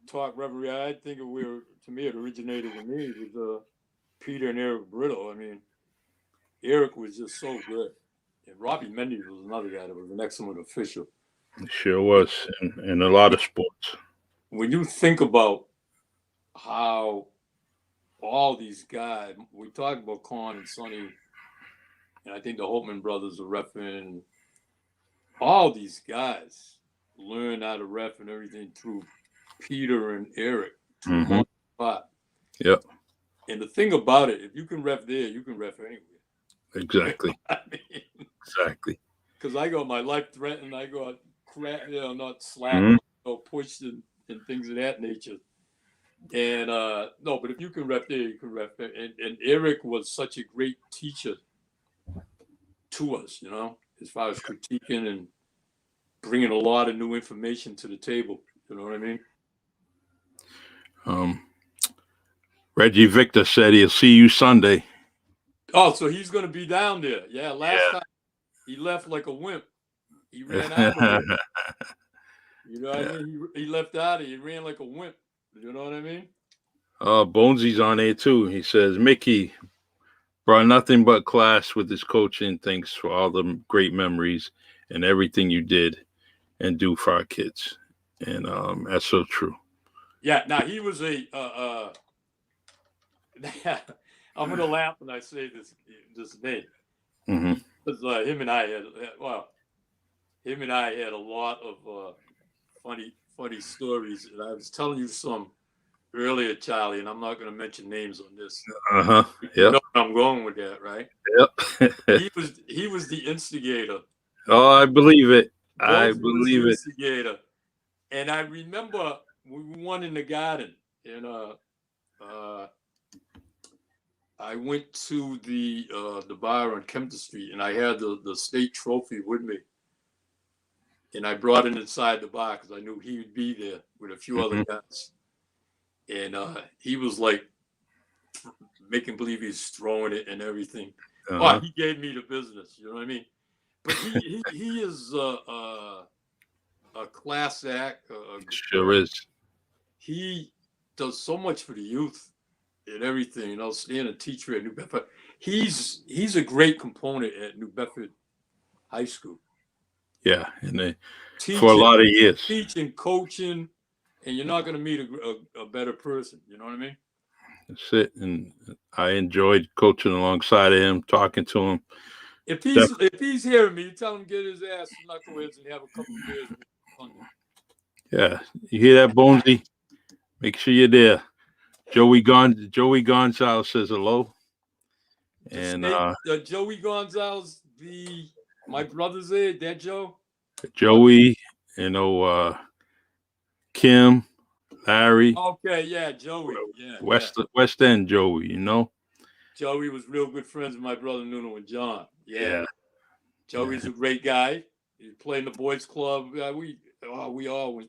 talk referee, I think it originated with me with Peter and Eric Brittle. I mean, Eric was just so good, and Robbie Mendes was another guy that was an excellent official. It sure was in a lot of sports. When you think about how all these guys, we talk about Con and Sonny, and I think the Holtman brothers are reffing. All these guys learn how to ref and everything through Peter and Eric. Mm-hmm. Yep. And the thing about it, if you can ref there, you can ref anywhere. Exactly. I mean, exactly. Because I got my life threatened, I got not slapped, pushed and things of that nature. And no, but if you can ref there, you can ref there. And Eric was such a great teacher to us, as far as critiquing and bringing a lot of new information to the table. You know what I mean? Reggie Victor said he'll see you Sunday. Oh, so he's going to be down there. Yeah, last time he left like a wimp. He ran out of it. You know what I mean? He left out of it. He ran like a wimp. You know what I mean? Bonesy's on there too. He says, "Mickey brought nothing but class with his coaching. Thanks for all the great memories and everything you did and do for our kids." And that's so true. Yeah. Now he was I'm gonna laugh when I say this name. Mm-hmm. Because him and I had a lot of funny stories, and I was telling you some earlier, Charlie, and I'm not going to mention names on this. Yeah. You know where I'm going with that, right? Yep. he was the instigator. Oh, I believe it. Instigator. And I remember we won in the Garden, and I went to the bar on Kempton Street, and I had the state trophy with me. And I brought it inside the bar because I knew he would be there with a few other guys. And he was like making believe he's throwing it and everything. Oh, he gave me the business. You know what I mean? But he is a class act. Sure is. He does so much for the youth and everything. Staying a teacher at New Bedford. He's a great component at New Bedford High School. Yeah, and for a lot of years. Teaching, coaching, and you're not going to meet a better person. You know what I mean? That's it. And I enjoyed coaching alongside of him, talking to him. If he's hearing me, you tell him to get his ass to Knuckleheads and have a couple of beers. Yeah, you hear that, Bonesy? Make sure you're there. Joey Gonsalves says hello. And Joey Gonsalves, my brother's there, that Joe? Joey, Kim, Larry. Okay, yeah, Joey. Yeah. West End Joey, Joey was real good friends with my brother Nuno and John. Yeah. Joey's a great guy. He played in the boys club. We all went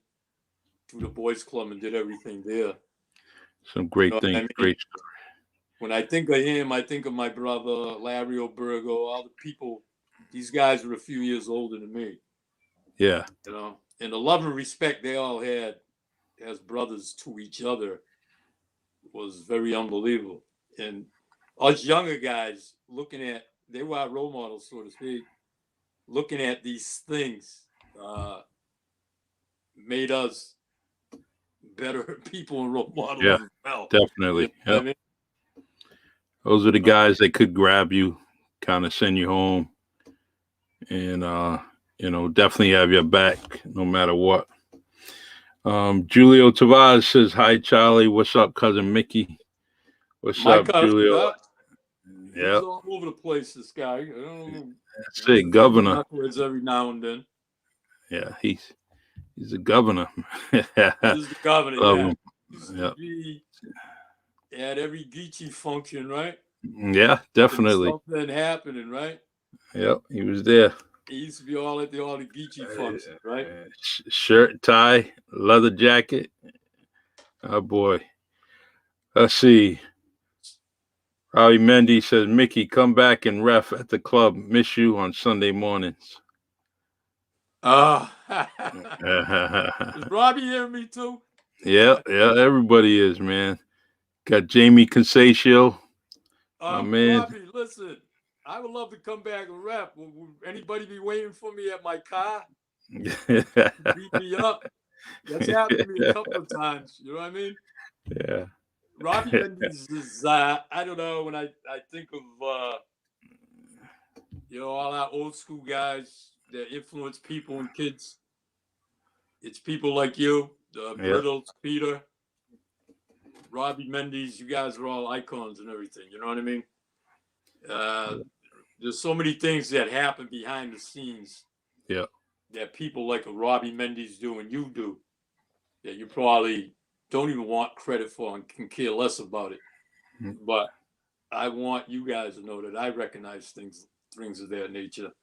to the boys club and did everything there. Some great things. I mean? Great story. When I think of him, I think of my brother, Larry Obergo, all the people. These guys were a few years older than me. Yeah. And the love and respect they all had as brothers to each other was very unbelievable. And us younger guys they were our role models, so to speak, looking at these things made us better people and role models. Yeah, as well. definitely. You know I mean? Those are the guys that could grab you, kind of send you home, and definitely have your back no matter what. Julio Tavares says, "Hi, Charlie. What's up, cousin Mickey? What's up, Julio?" Yeah, he's all over the place. This guy. I don't know. That's it, governor. Knuckleheads every now and then. Yeah, he's the governor. He's the governor. Yeah. Be at every Geechee function, right? Yeah, definitely. Something happening, right? Yep, he was there. He used to be all at the Geechee functions, right? Shirt, tie, leather jacket. Oh boy. Let's see. Robbie Mendy says, "Mickey, come back and ref at the club. Miss you on Sunday mornings." Is Robbie hearing me too? Yeah, everybody is, man. Got Jamie Consatio. Man. Robbie, listen, I would love to come back and rap. Will anybody be waiting for me at my car? Beat me up. That's happened to me a couple of times. You know what I mean? Yeah. Robbie Mendes is, I don't know, when I think of, all our old school guys that influence people and kids, it's people like you, Brittles, Peter, Robbie Mendes, you guys are all icons and everything. You know what I mean? There's so many things that happen behind the scenes. Yeah. That people like a Robbie Mendes do and you do that you probably don't even want credit for and can care less about it. Mm-hmm. But I want you guys to know that I recognize things of that nature.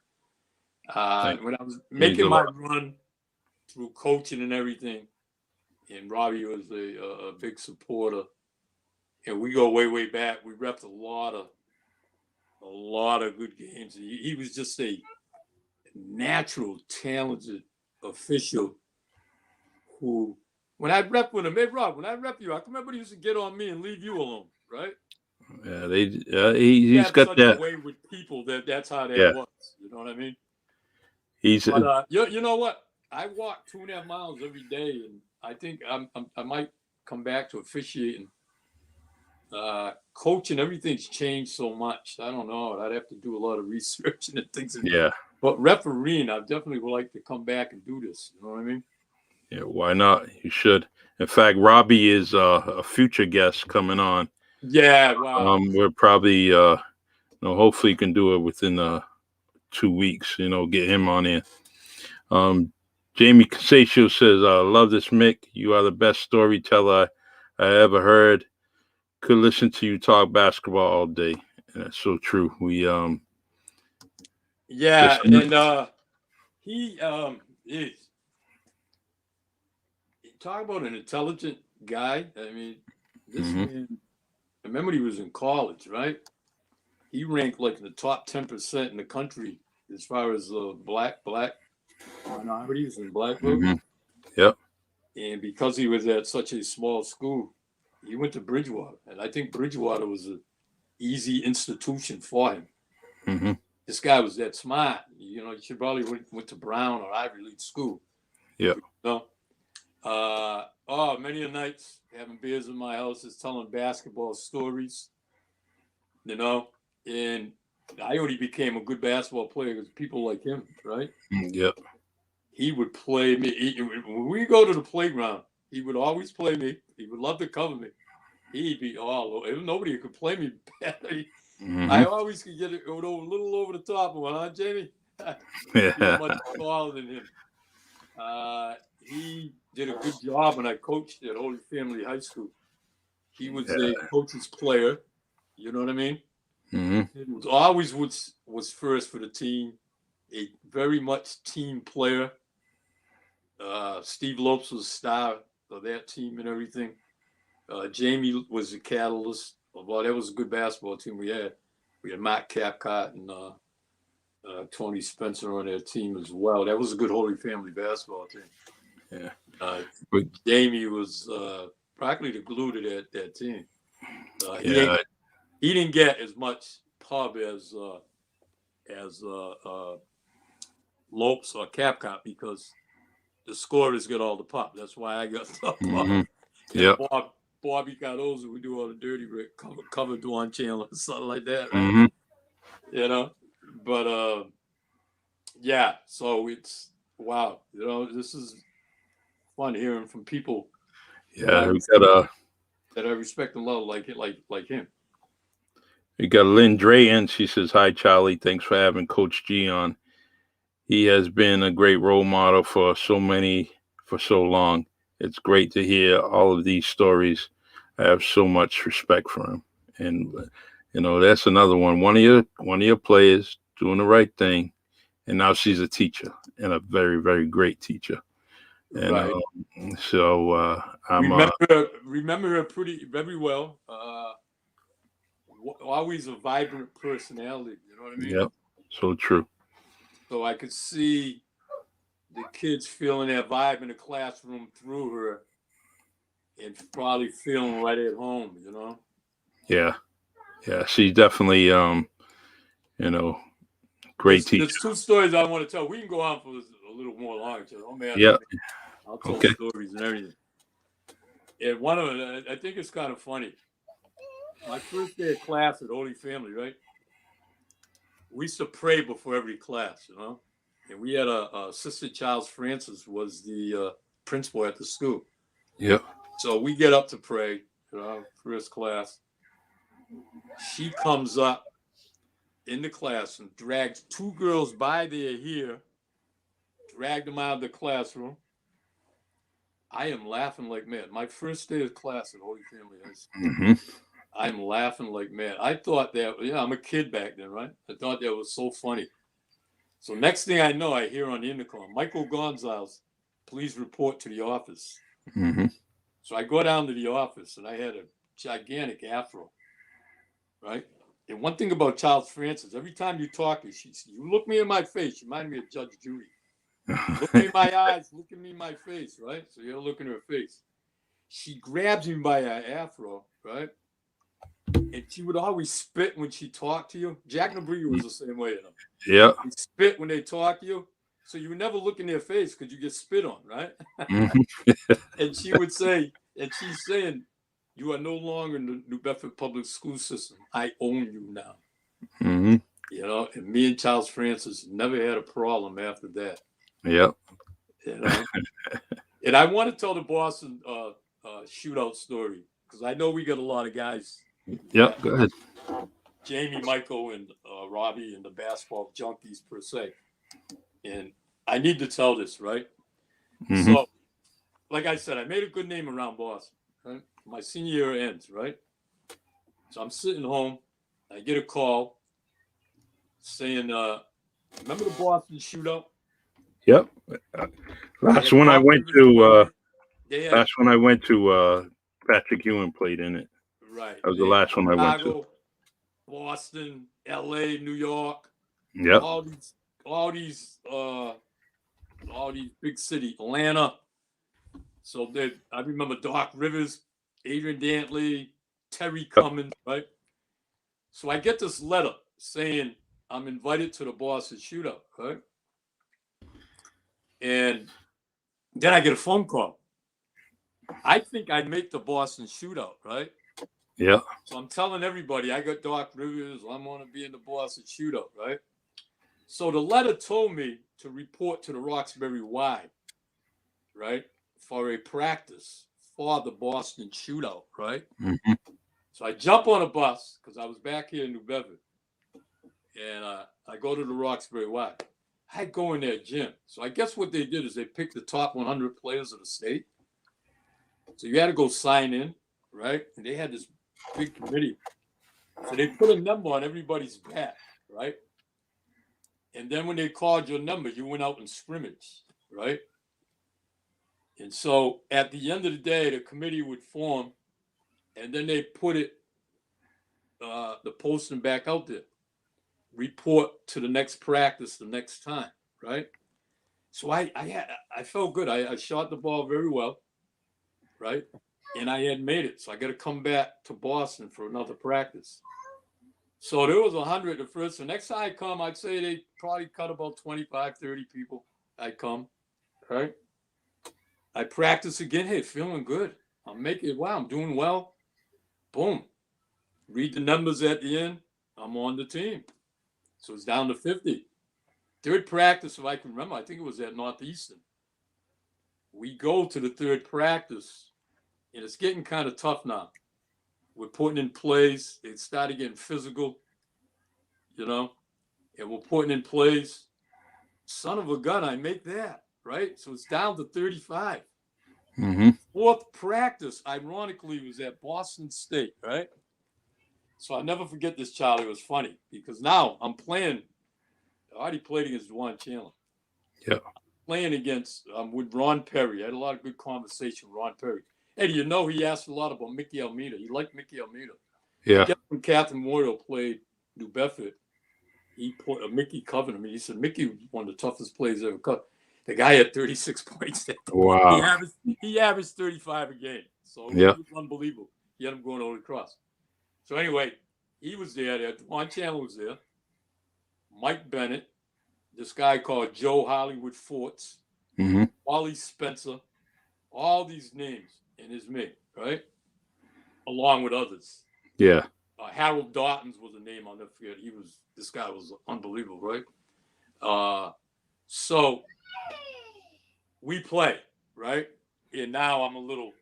When I was making my run through coaching and everything, and Robbie was a big supporter, and we go way back. We repped a lot of good games. He was just a natural, talented official who, when I rep with him, hey Rob, when I rep you, I can remember he used to get on me and leave you alone, right? Yeah, he's got such that a way with people that's how that was. You know what I mean? But you know what? I walk 2.5 miles every day, and I think I might come back to officiating. Coaching, everything's changed so much. I don't know. I'd have to do a lot of research and things. But refereeing, I definitely would like to come back and do this. You know what I mean? Yeah, why not? You should. In fact, Robbie is a future guest coming on. Yeah, wow. We're probably, hopefully you can do it within 2 weeks. Get him on in. Jamie Consatio says, "I love this, Mick. You are the best storyteller I ever heard. Could listen to you talk basketball all day." And that's so true. We he is. Talk about an intelligent guy. I mean, this man, I remember he was in college, right? He ranked like in the top 10% in the country as far as black minorities and black folks. Mm-hmm. Yep. And because he was at such a small school, he went to Bridgewater. And I think Bridgewater was an easy institution for him. Mm-hmm. This guy was that smart. He should probably went to Brown or Ivy League school. Yeah. Many a nights having beers in my house is telling basketball stories, and I only became a good basketball player because people like him, right? Yep. He would play me. When we go to the playground, He would always play me. He would love to cover me. He'd be nobody could play me badly. I always could get it a little over the top of one, huh, Jamie? You're much taller than him. He did a good job when I coached at Holy Family High School. He was a coach's player. You know what I mean? He was always was first for the team. A very much team player. Steve Lopes was a star of that team and everything. Jamie was the catalyst. Well, that was a good basketball team we had. We had Matt Capcott and Tony Spencer on that team as well. That was a good Holy Family basketball team. Yeah. Jamie was practically the glue to that team. He didn't get as much pub as Lopes or Capcott because the scorers get all the pop. That's why I got the pop. Yeah. Bobby Cardozo would do all the dirty work, cover Dwan Chandler, something like that. Right? You know, but yeah. So it's wow. You know, this is fun hearing from people. Yeah, we got that I respect and love like him. We got Lynn Dre in. She says, "Hi, Charlie. Thanks for having Coach G on. He has been a great role model for so long. It's great to hear all of these stories. I have so much respect for him." And you know, that's another one. One of your players doing the right thing, and now she's a teacher and a very, very great teacher. And right. I'm remember her very well. Always a vibrant personality. You know what I mean? Yep. So true. So I could see the kids feeling that vibe in the classroom through her and probably feeling right at home, you know? Yeah. Yeah. She's definitely, great teacher. There's two stories I want to tell. We can go on for a little more longer. Oh, man. Yeah. I'll tell stories and everything. And one of them, I think it's kind of funny. My first day of class at Holy Family, right? We used to pray before every class, you know? And we had a Sister Charles Francis was the principal at the school. Yeah. So we get up to pray, you know, first class. She comes up in the class and drags two girls by their hair, dragged them out of the classroom. I am laughing like mad. My first day of class at Holy Family High School. I'm laughing like mad. I thought that, I'm a kid back then, right? I thought that was so funny. So next thing I know, I hear on the intercom, "Michael Gonsalves, please report to the office." So I go down to the office, and I had a gigantic afro, right? And one thing about Charles Francis, every time you talk, you look me in my face, you remind me of Judge Judy. Look me in my eyes, look at me in my face, right? So you're looking at her face. She grabs me by her afro, right? And she would always spit when she talked to you. Jack Nabria was the same way, you know? Yeah. They spit when they talk to you. So you would never look in their face because you get spit on, right? And she would say, and she's saying, "You are no longer in the New Bedford public school system. I own you now." You know, and me and Charles Francis never had a problem after that. Yep. You know? And I want to tell the Boston shootout story because I know we got a lot of guys. Yep, go ahead. Jamie, Michael, and Robbie, and the basketball junkies per se. And I need to tell this, right? So, like I said, I made a good name around Boston. Right? My senior year ends, right? So I'm sitting home. I get a call saying, "Remember the Boston shootout?" Yep. Last one I went to, Patrick Ewing played in it. Right. That was the last one I went to. Boston, LA, New York. Yep. All these big cities, Atlanta. So I remember Doc Rivers, Adrian Dantley, Terry Cummins, right? So I get this letter saying I'm invited to the Boston shootout, right? And then I get a phone call. I think I'd make the Boston shootout, right? Yeah. So I'm telling everybody, I got Doc Rivers, I'm going to be in the Boston shootout, right? So the letter told me to report to the Roxbury Y, right? for a practice for the Boston shootout, right? Mm-hmm. So I jump on a bus because I was back here in New Bedford, and I go to the Roxbury Y. I go in their gym. So I guess what they did is they picked the top 100 players of the state. So you had to go sign in, right? And they had this big committee. So they put a number on everybody's back, right? And then when they called your number, you went out and scrimmaged, right? And so at the end of the day, the committee would form, and then they put it, the posting back out there. Report to the next practice the next time, right? So I felt good. I shot the ball very well, right? And I had made it. So I got to come back to Boston for another practice. So there was 100 at first. The next time I come, I'd say they probably cut about 25, 30 people. I come, right? I practice again. Hey, feeling good. I'm making it. Wow, I'm doing well. Boom. Read the numbers at the end. I'm on the team. So it's down to 50. Third practice, if I can remember, I think it was at Northeastern. We go to the third practice, and it's getting kind of tough now. We're putting in plays. It started getting physical, you know, and we're putting in plays. Son of a gun, I make that, right? So it's down to 35. Mm-hmm. Fourth practice, ironically, was at Boston State, right? So I'll never forget this, Charlie. It was funny because now I'm playing. I already played against Dwan Chandler. Yeah. Playing against with Ron Perry. I had a lot of good conversation with Ron Perry. Hey, do you know he asked a lot about Mickey Almeida? He liked Mickey Almeida. Yeah. I guess when Catherine Memorial played New Bedford, he put Mickey covered him. He said Mickey was one of the toughest players ever cut. The guy had 36 points. Wow. He averaged 35 a game. So Yeah. it was unbelievable. He had him going Holy Cross. So anyway, he was there. Dwan Chandler was there. Mike Bennett, this guy called Joe Hollywood Forts, Mm-hmm. Wally Spencer, all these names, and his me, right? Along with others. Yeah. Harold Darton's was a name I'll never forget. This guy was unbelievable, right? So we play, right? And now I'm a little,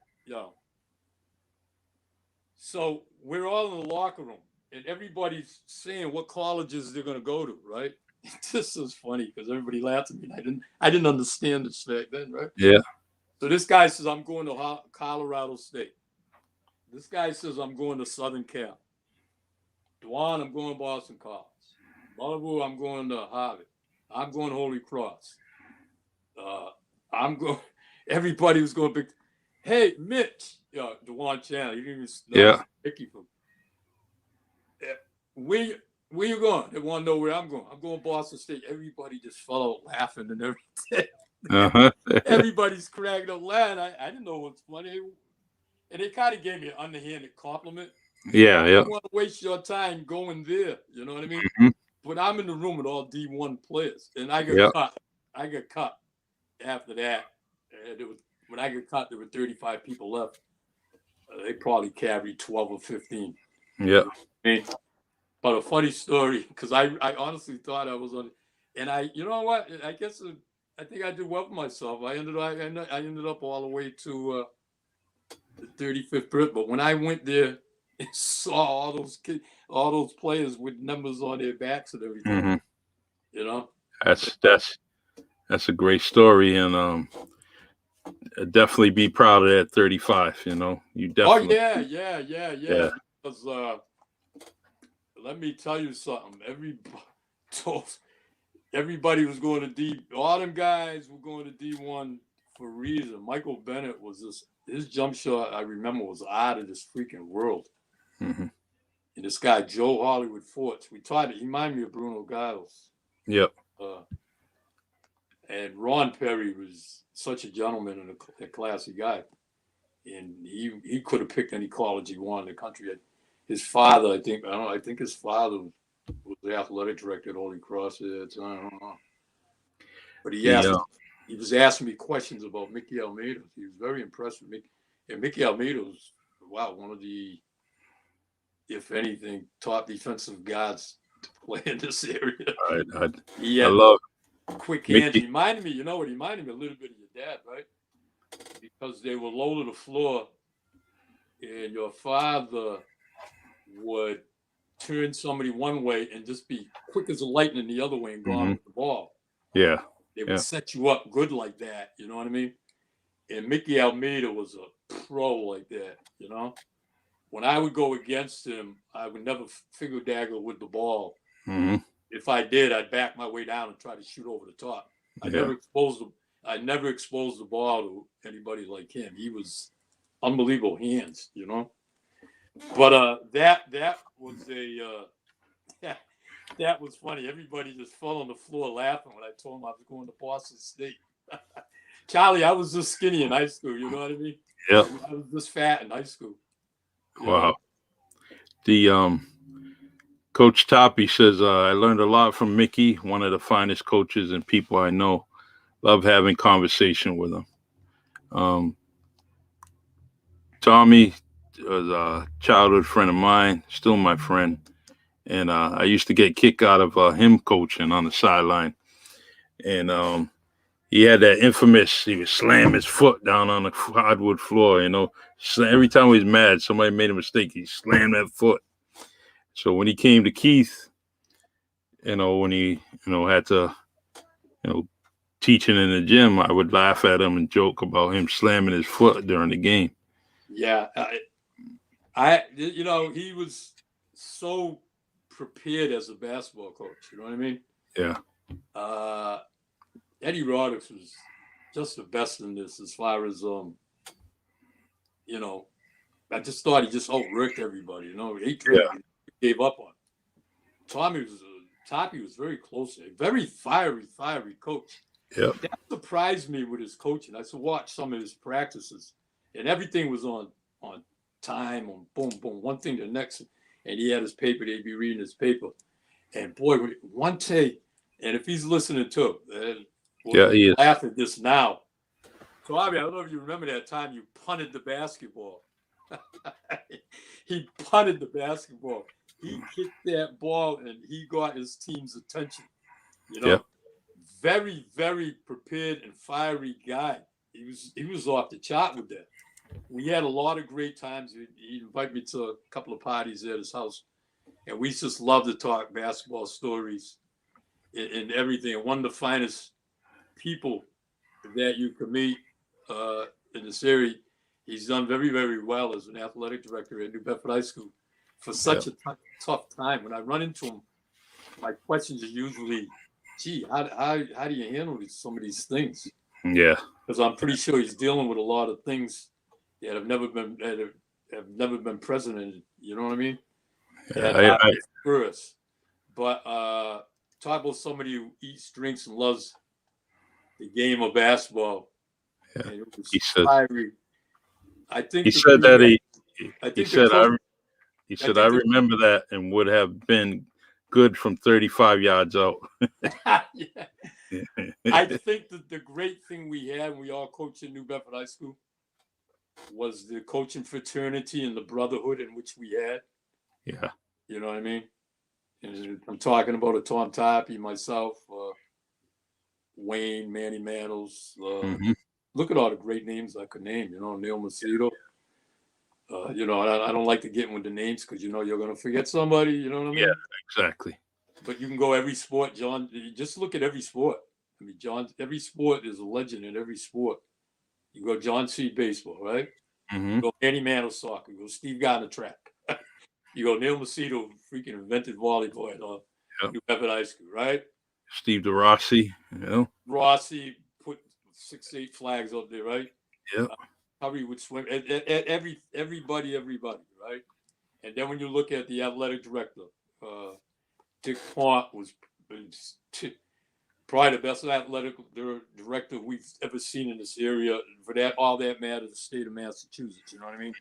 So we're all in the locker room, and everybody's saying what colleges they're going to go to, right? This is funny because everybody laughed at me. I didn't understand this back then, right? Yeah. So this guy says I'm going to Colorado State. This guy says I'm going to Southern Cal. Dwan, I'm going to Boston College. Bonneville, I'm going to Harvard. I'm going to Holy Cross. I'm going. Everybody was going big. Hey, Mitch, Dwan Chandler. You didn't even know Mickey from. Where you going? They want to know where I'm going. I'm going to Boston State. Everybody just fell out laughing and everything. Uh-huh. Everybody's cracking up laughing. I didn't know what's funny. And they kind of gave me an underhanded compliment. Yeah. I don't want to waste your time going there. You know what I mean? Mm-hmm. But I'm in the room with all D1 players, and I got cut. I got cut after that. And when I got cut, there were 35 people left. They probably carried 12 or 15. Yeah. But a funny story, because I honestly thought I was on, and you know what? I guess I think I did well for myself. I ended up all the way to the 35th birth. But when I went there and saw all those kids, all those players with numbers on their backs and everything, that's a great story, and definitely be proud of that 35. You definitely. Oh yeah. Because let me tell you something. Everybody was going to D. All them guys were going to D1 for a reason. Michael Bennett was his jump shot. I remember was out of this freaking world. Mm-hmm. And this guy Joe Hollywood Forts, he reminded me of Bruno Gows. Yep. And Ron Perry was such a gentleman and a classy guy, and he could have picked any college he wanted in the country. His father, I think his father was the athletic director at Holy Cross. I don't know. But he was asking me questions about Mickey Almeida. He was very impressed with Mickey. And Mickey Almeida was, one of the, if anything, top defensive guards to play in this area. I love quick hands. He reminded me, you know what? He reminded me a little bit of your dad, right? because they were low to the floor, and your father would turn somebody one way and just be quick as a lightning the other way and go on with the ball. Yeah. They would set you up good like that, you know what I mean? And Mickey Almeida was a pro like that, you know? When I would go against him, I would never finger dagger with the ball. Mm-hmm. If I did, I'd back my way down and try to shoot over the top. I never exposed the ball to anybody like him. He was unbelievable hands, you know? But that was that was funny. Everybody just fell on the floor laughing when I told him I was going to Boston State. Charlie, I was just skinny in high school. You know what I mean? Yeah. I was just fat in high school. Wow. The Coach Toppy says I learned a lot from Mickey, one of the finest coaches and people I know. Love having conversation with him. Tommy was a childhood friend of mine, still my friend. And I used to get kicked out of him coaching on the sideline. And he had that infamous, he would slam his foot down on the hardwood floor, you know. Every time he was mad, somebody made a mistake, he slammed that foot. So when he came to Keith, you know, when he, you know, had to, you know, teaching in the gym, I would laugh at him and joke about him slamming his foot during the game. Yeah. I you know, he was so prepared as a basketball coach. You know what I mean? Yeah. Eddie Roddick was just the best in this as far as, you know, I just thought he just outworked everybody, you know. He gave up on. Toppy was very close to him, very fiery coach. Yeah. That surprised me with his coaching. I used to watch some of his practices, and everything was on time, on boom, boom, one thing to the next. And he had his paper, they'd be reading his paper. And boy, one take, and if he's listening to it, he is. Laugh at this now. So, I don't know if you remember that time you punted the basketball. He punted the basketball. He kicked that ball, and he got his team's attention. You know, very, very prepared and fiery guy. He was off the chart with that. We had a lot of great times. He'd invite me to a couple of parties at his house, and we just love to talk basketball stories and everything. And one of the finest people that you can meet in this area. He's done very, very well as an athletic director at New Bedford High School for such a tough time. When I run into him, my questions are usually, gee, how do you handle some of these things? Yeah. Because I'm pretty sure he's dealing with a lot of things that have never been present in, you know what I mean? Yeah, first. But talk about somebody who eats, drinks, and loves the game of basketball. Yeah. And it was he said, fiery. I think he said I remember that and would have been good from 35 yards out. Yeah. I think that the great thing we had when we all coached in New Bedford High School was the coaching fraternity and the brotherhood in which we had. Yeah. You know what I mean? And I'm talking about a Tom Toppy, myself, Wayne, Manny Mantles. Look at all the great names I could name, you know, Neil Macedo. You know, I don't like to get with the names because, you know, you're going to forget somebody, you know what I mean? Yeah, exactly. But you can go every sport, John. Just look at every sport. I mean, every sport is a legend in every sport. You go John C. baseball, right? You go Manny Mantles soccer. You go Steve Gardner track. You go Neil Macedo, freaking invented volleyball at New Bedford High School, right? Steve DeRossi, you know. Rossi put 6-8 flags up there, right? Yeah. Probably would swim. Everybody, right? And then when you look at the athletic director, Dick Pont was probably the best athletic director we've ever seen in this area. For that, all that matters, the state of Massachusetts. You know what I mean?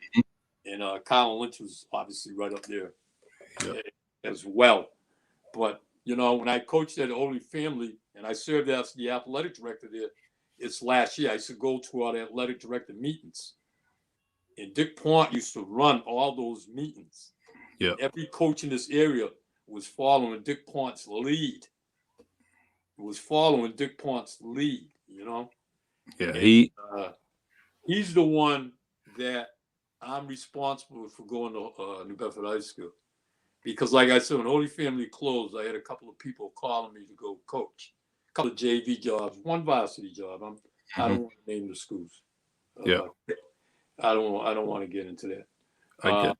And Colin Lynch was obviously right up there as well. But you know, when I coached at Holy Family and I served as the athletic director there, it's last year. I used to go to our athletic director meetings, and Dick Pont used to run all those meetings. Yeah. Every coach in this area was following Dick Pont's lead. You know. Yeah, he's the one that I'm responsible for going to New Bedford High School. Because, like I said, when Holy Family closed, I had a couple of people calling me to go coach, a couple of JV jobs, one varsity job. I don't want to name the schools. Yeah. I don't want to get into that. I get.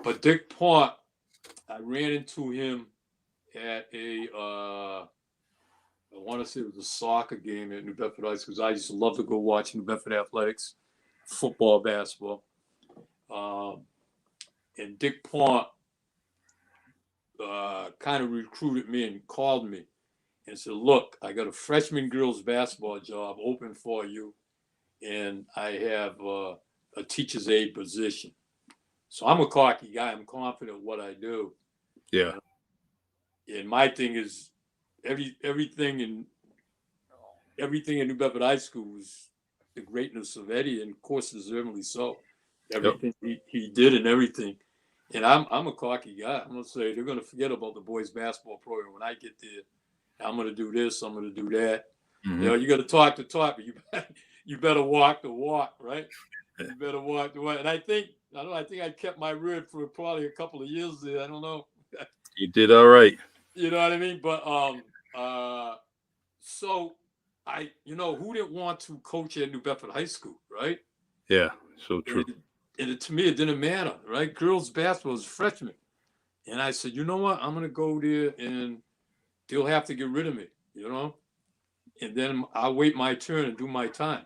But Dick Pont, I ran into him at I want to say it was a soccer game at New Bedford High School. I used to love to go watch New Bedford athletics, football, basketball. And Dick Pont kind of recruited me and called me and said, look, I got a freshman girls basketball job open for you, and I have a teacher's aide position. So I'm a cocky guy. I'm confident in what I do. Yeah. And my thing is everything in New Bedford High School was the greatness of Eddie, and of course deservedly so. Everything he did and everything. And I'm a cocky guy. I'm gonna say they're gonna forget about the boys basketball program when I get there. I'm gonna do this. I'm gonna do that. Mm-hmm. You know, you got to talk the talk, but you better walk the walk, right? You better walk the walk. And I think I kept my word for probably a couple of years there. I don't know. You did all right. You know what I mean? But so who didn't want to coach at New Bedford High School, right? Yeah, so true. And to me, it didn't matter, right? Girls basketball was freshman. And I said, you know what? I'm going to go there and they'll have to get rid of me, you know? And then I'll wait my turn and do my time.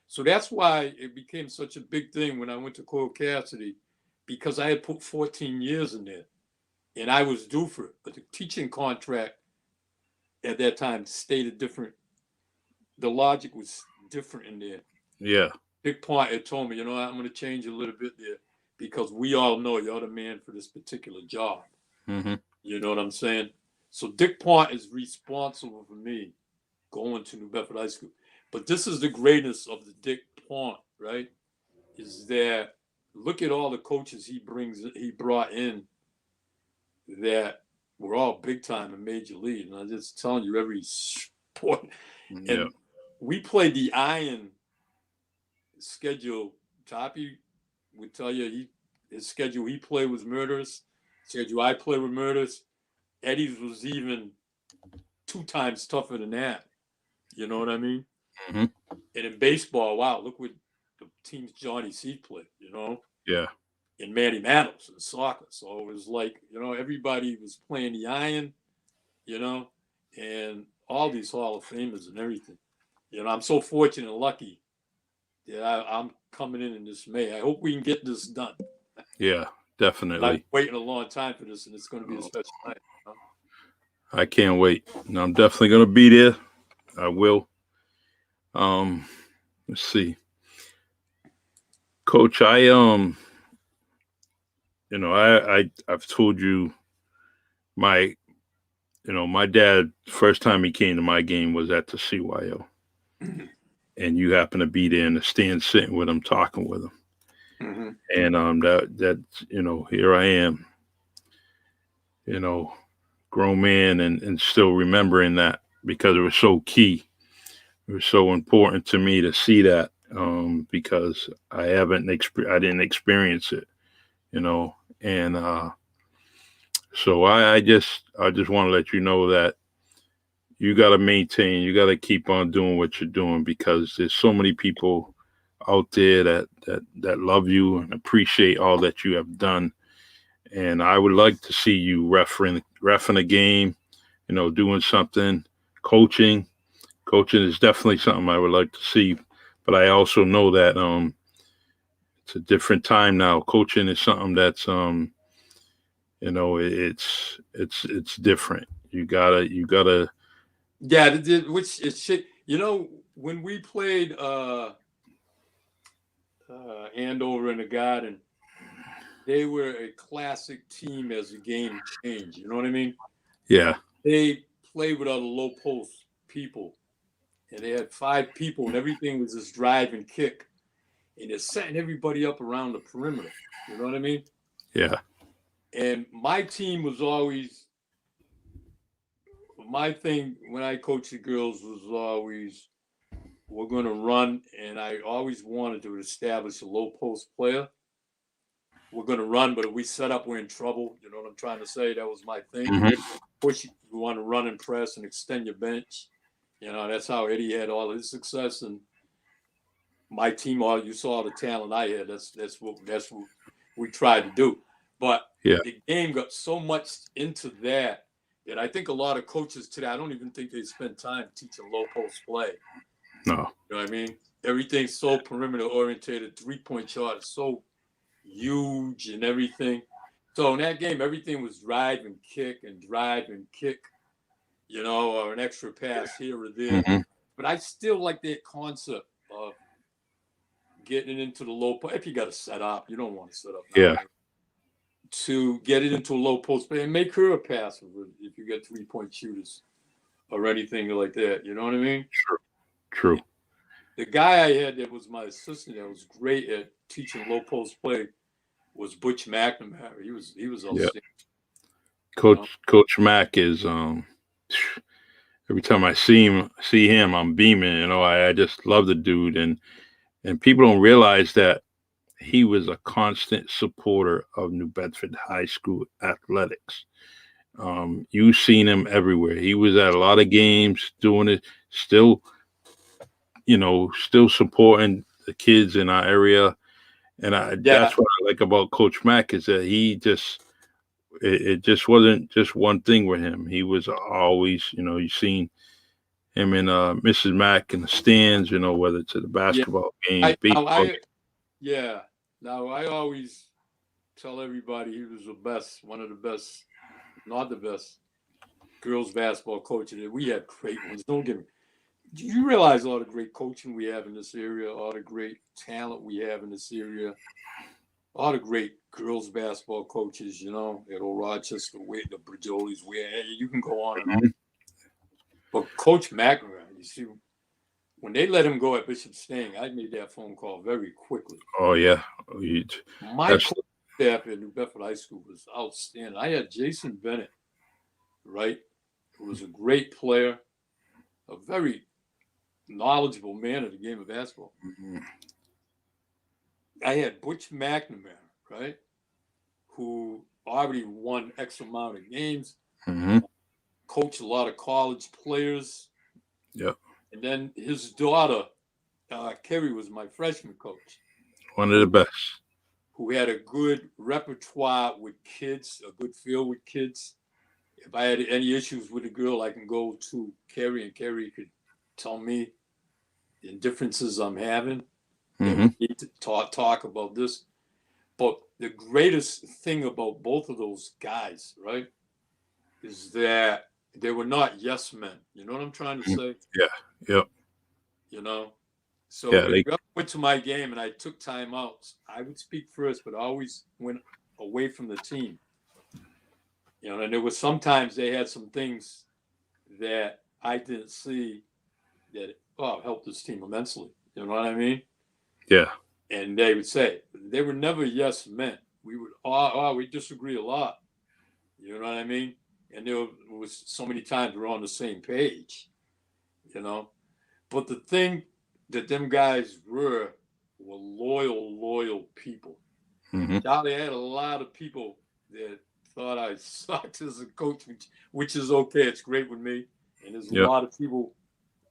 So that's why it became such a big thing when I went to Coral Cassidy, because I had put 14 years in there and I was due for it. But the teaching contract at that time stated different. The logic was different in there. Yeah. Big Pont had told me, I'm going to change a little bit there because we all know you're the man for this particular job. Mm-hmm. You know what I'm saying? So Dick Pont is responsible for me going to New Bedford High School. But this is the greatness of the Dick Pont, right? Is that look at all the coaches he brought in that were all big time in Major League. And I'm just telling you, every sport. Yeah. And we played the iron schedule. Toppy would tell you his schedule he played was murderous. Schedule I played with murderous. Eddie's was even 2 times tougher than that. You know what I mean? Mm-hmm. And in baseball, wow, look what the teams Johnny C played, Yeah. And Manny Manos in soccer. So it was like, everybody was playing the iron, and all these Hall of Famers and everything. I'm so fortunate and lucky that I'm coming in this May. I hope we can get this done. Yeah, definitely. I'm waiting a long time for this, and it's going to be a special night. I can't wait. And I'm definitely going to be there. I will. Let's see. Coach, I've told you my dad, first time he came to my game was at the CYO. Mm-hmm. And you happen to be there in the stand sitting with him, talking with him. Mm-hmm. And that here I am, grown man and still remembering that because it was so key. It was so important to me to see that because I didn't experience it, and so I just want to let you know that you got to maintain, you got to keep on doing what you're doing because there's so many people out there that love you and appreciate all that you have done. And I would like to see you reffing a game, doing something, coaching. Coaching is definitely something I would like to see, but I also know that it's a different time now. Coaching is something that's it's different. You gotta. Yeah, which is shit. When we played Andover in the Garden, they were a classic team as the game changed. You know what I mean? Yeah. They played with other low post people, and they had 5 people, and everything was just drive and kick, and they're setting everybody up around the perimeter. You know what I mean? Yeah. And my team was always. My thing when I coached the girls was always we're going to run, and I always wanted to establish a low post player. We're going to run, but if we set up, we're in trouble. You know what I'm trying to say? That was my thing. Push, you want to run and press and extend your bench. You know, that's how Eddie had all his success, and my team. You saw the talent I had. That's what we tried to do. But the game got so much into that I think a lot of coaches today, I don't even think they spend time teaching low post play. No. You know what I mean? Everything's so perimeter orientated. 3-point shot is so huge and everything. So in that game, everything was drive and kick, you know, or an extra pass here or there. But I still like that concept of getting it into the low post. If you got to set up, you don't want to set up. Yeah. To get it into a low post and make her a passer if you get 3-point shooters or anything like that. You know what I mean? True. The guy I had that was my assistant that was great at teaching low post play was Butch McNamara. He was outstanding. Coach Mac is every time I see him, I'm beaming. You know, I just love the dude, and people don't realize that he was a constant supporter of New Bedford High School athletics. You've seen him everywhere. He was at a lot of games doing it, still supporting the kids in our area. And that's what I like about Coach Mack is that he just, it just wasn't just one thing with him. He was always, you've seen him and Mrs. Mack in the stands, whether it's at the basketball game. Now, I always tell everybody he was the best, one of the best, not the best, girls basketball coaches. We had great ones. Don't get me. Do you realize all the great coaching we have in this area, all the great talent we have in this area, all the great girls basketball coaches, at Old Rochester, the Bergiolis, you can go on and on. But Coach McNamara, you see, when they let him go at Bishop Stang, I made that phone call very quickly. Oh, yeah. My coach staff at New Bedford High School was outstanding. I had Jason Bennett, right, who was a great player, a very knowledgeable man of the game of basketball. I had Butch McNamara, right, who already won X amount of games, coached a lot of college players. Yep. And then his daughter, Kerry, was my freshman coach. One of the best. Who had a good repertoire with kids, a good feel with kids. If I had any issues with a girl, I can go to Kerry, and Kerry could tell me the differences I'm having. We need to talk about this. But the greatest thing about both of those guys, right, is that they were not yes men. You know what I'm trying to say? Yeah. Yep. So when I went to my game and I took timeouts, I would speak first, but I always went away from the team. And there was sometimes they had some things that I didn't see that helped this team immensely. You know what I mean? Yeah. And they would say they were never yes men. We would we disagree a lot. You know what I mean? And there was so many times we're on the same page. But the thing that them guys were loyal people. Charlie, I had a lot of people that thought I sucked as a coach, which is okay. It's great with me. And there's a lot of people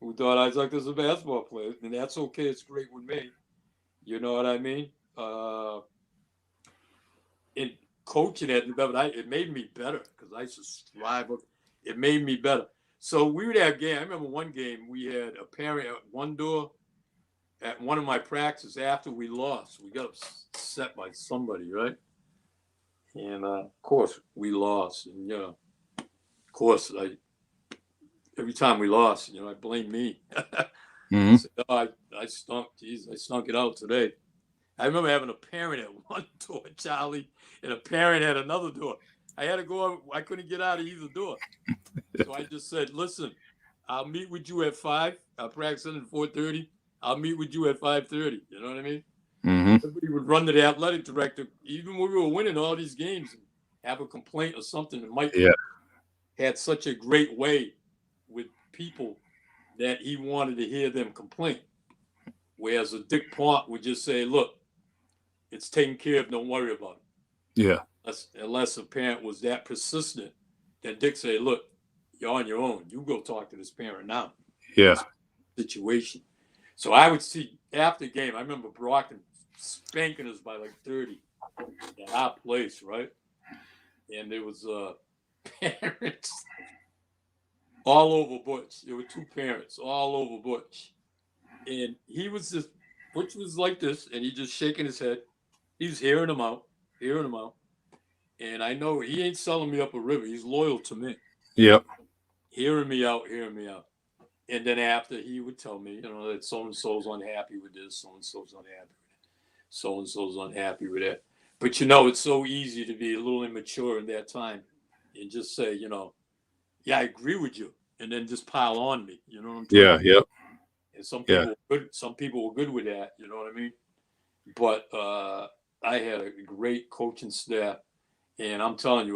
who thought I sucked as a basketball player, and that's okay. It's great with me. You know what I mean? In coaching at New Bedford, it made me better because I used to strive. It made me better. So we would have game. I remember one game we had a parent at one door at one of my practices after we lost. We got upset by somebody, right? And of course we lost. And of course every time we lost, I blame me. I said, I stunk. Jeez, I stunk it out today. I remember having a parent at one door, Charlie, and a parent at another door. I had to go. I couldn't get out of either door. So I just said, listen, I'll meet with you at 5. I'll practice at 4:30. I'll meet with you at 5:30. You know what I mean? Everybody would run to the athletic director, even when we were winning all these games, and have a complaint or something. And Mike had such a great way with people that he wanted to hear them complain. Whereas a Dick Pont would just say, look, it's taken care of, don't worry about it. Yeah. Unless a parent was that persistent, then Dick say, look, you're on your own. You go talk to this parent now. Yeah. This situation. So I would see after the game, I remember Brockton spanking us by like 30 at our place, right? And there was parents all over Butch. There were two parents all over Butch. And he was just, Butch was like this, and he just shaking his head. He's hearing them out. And I know he ain't selling me up a river. He's loyal to me. Yep. Hearing me out. And then after, he would tell me, that so-and-so's unhappy with this, so-and-so's unhappy with that, so-and-so's unhappy with that. But, it's so easy to be a little immature in that time and just say, yeah, I agree with you, and then just pile on me. You know what I'm saying? Yeah, yep. And some people were good. Some people were good with that. You know what I mean? But I had a great coaching staff, and I'm telling you,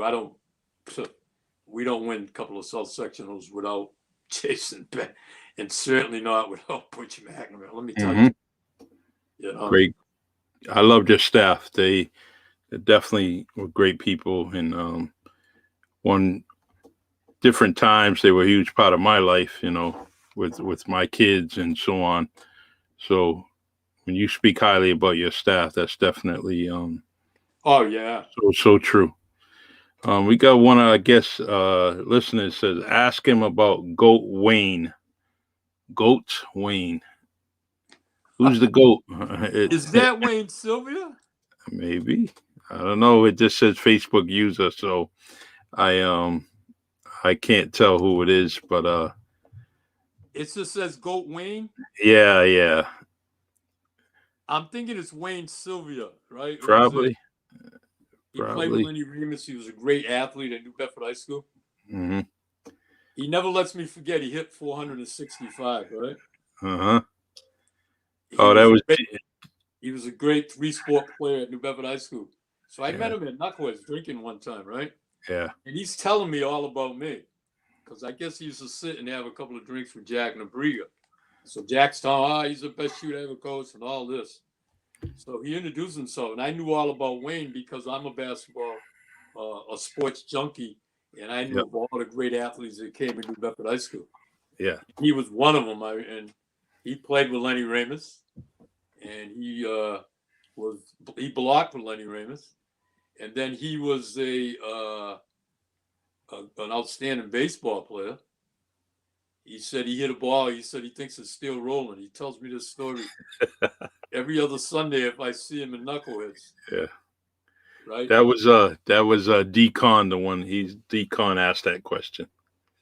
we don't win a couple of South sectionals without Jason Beck, and certainly not without Butch McNamara. Let me tell you. Great. I loved your staff. They definitely were great people, and one different times they were a huge part of my life. With my kids and so on. So when you speak highly about your staff, that's definitely oh yeah, so true. We got one, I guess, listener says, ask him about Goat Wayne. Who's the goat? Is that Wayne Sylvia? Maybe. I don't know. It just says Facebook user, so I can't tell who it is, but it just says Goat Wayne. Yeah. I'm thinking it's Wayne Sylvia, right? Probably. He played with Lenny Remus. He was a great athlete at New Bedford High School. Mm-hmm. He never lets me forget. He hit 465, right? Uh-huh. That was great. He was a great three-sport player at New Bedford High School. So I met him at Knuckleheads drinking one time, right? Yeah. And he's telling me all about me. Because I guess he used to sit and have a couple of drinks with Jack Nabriga. So Jack's telling, he's the best shooter ever coached and all this. So he introduced himself, and I knew all about Wayne because I'm a basketball, a sports junkie, and I knew of all the great athletes that came to New Bedford High School. Yeah. He was one of them, and he played with Lenny Remus, and he blocked with Lenny Remus, and then he was an outstanding baseball player. He said he hit a ball. He said he thinks it's still rolling. He tells me this story every other Sunday if I see him in Knuckleheads. Yeah. Right. That was Decon, the one. Decon asked that question.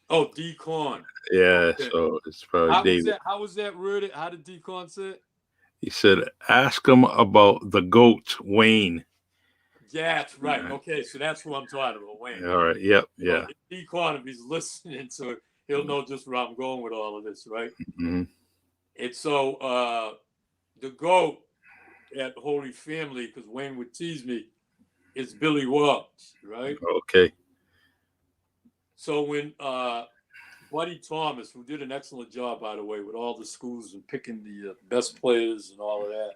Oh, Decon. Yeah. Okay. So it's probably David. How was that worded? How did Decon say it? He said, "Ask him about the goat, Wayne." Yeah, that's right. Okay, so that's who I'm talking about, Wayne. All right. Yep. Yeah. So Decon, if he's listening, so he'll know just where I'm going with all of this, right? Mm-hmm. And so the GOAT at Holy Family, because Wayne would tease me, is Billy Watts, right? Okay. So when Buddy Thomas, who did an excellent job, by the way, with all the schools and picking the best players and all of that,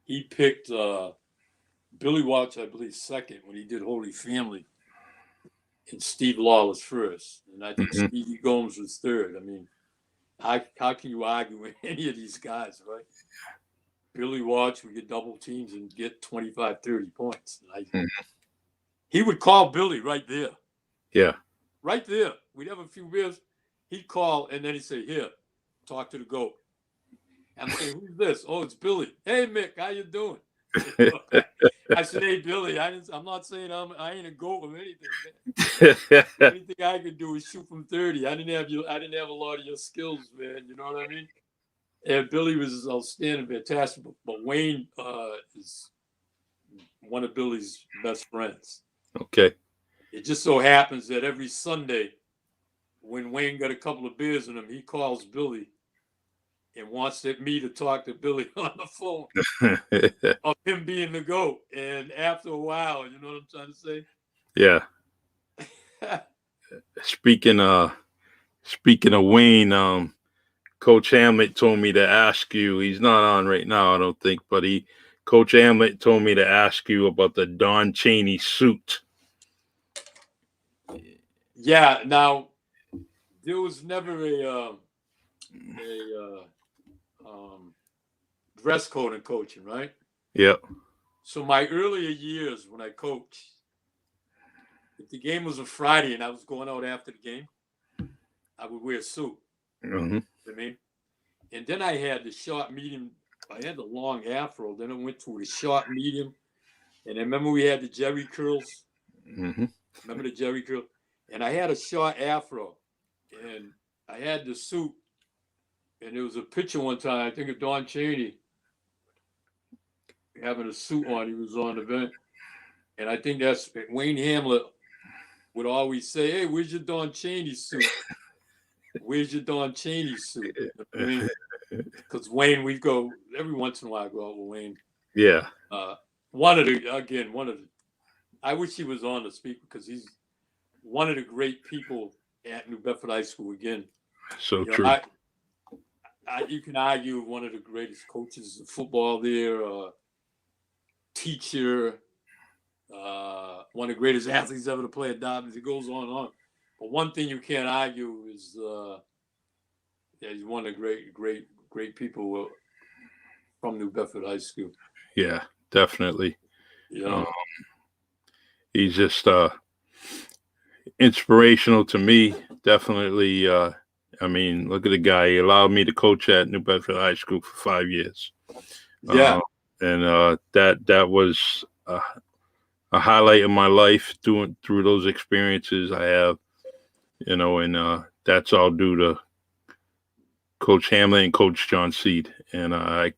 he picked Billy Watts, I believe, second when he did Holy Family, and Steve Lawless first. And I think Stevie Gomes was third. I mean, how can you argue with any of these guys, right? Billy Watts would get double teams and get 25, 30 points. He would call Billy right there. Yeah. Right there. We'd have a few beers. He'd call, and then he'd say, here, talk to the GOAT. I'm saying, who's this? Oh, it's Billy. Hey, Mick, how you doing? I said, hey, Billy, I'm not saying I ain't a GOAT or anything. Anything I could do is shoot from 30. I didn't have a lot of your skills, man. You know what I mean? And Billy was outstanding, fantastic. But Wayne is one of Billy's best friends. Okay. It just so happens that every Sunday, when Wayne got a couple of beers in him, he calls Billy and wants me to talk to Billy on the phone of him being the GOAT. And after a while, you know what I'm trying to say? Yeah. Speaking of Wayne, Coach Hamlet told me to ask you. He's not on right now, I don't think, but Coach Hamlet told me to ask you about the Don Chaney suit. Yeah. Now, there was never a dress code in coaching, right? Yep. So my earlier years when I coached, if the game was a Friday and I was going out after the game, I would wear a suit. Mm-hmm. I mean, and then I had the short, medium. I had the long afro. Then I went to the short, medium, and I remember we had the Jerry curls. Mm-hmm. Remember the Jerry curl? And I had a short afro, and I had the suit. And there was a picture one time, I think of Don Chaney having a suit on. He was on the bench. And I think that's Wayne Hamlet would always say, "Hey, where's your Don Chaney suit? Where's your Don Chaney suit?" You know what I mean? Because Wayne, we go every once in a while. I go out with Wayne. Yeah. One of the. I wish he was on to speak because he's one of the great people at New Bedford High School. Again, So true. You can argue one of the greatest coaches of football there, teacher, one of the greatest athletes ever to play at Dobbins. It goes on and on. But one thing you can't argue is he's one of the great people from New Bedford High School. Yeah, definitely. You know? He's just inspirational to me. Definitely. I mean, look at the guy. He allowed me to coach at New Bedford High School for 5 years. Yeah. And that was a highlight of my life through those experiences I have, and that's all due to Coach Hamlin and Coach John Seed. And I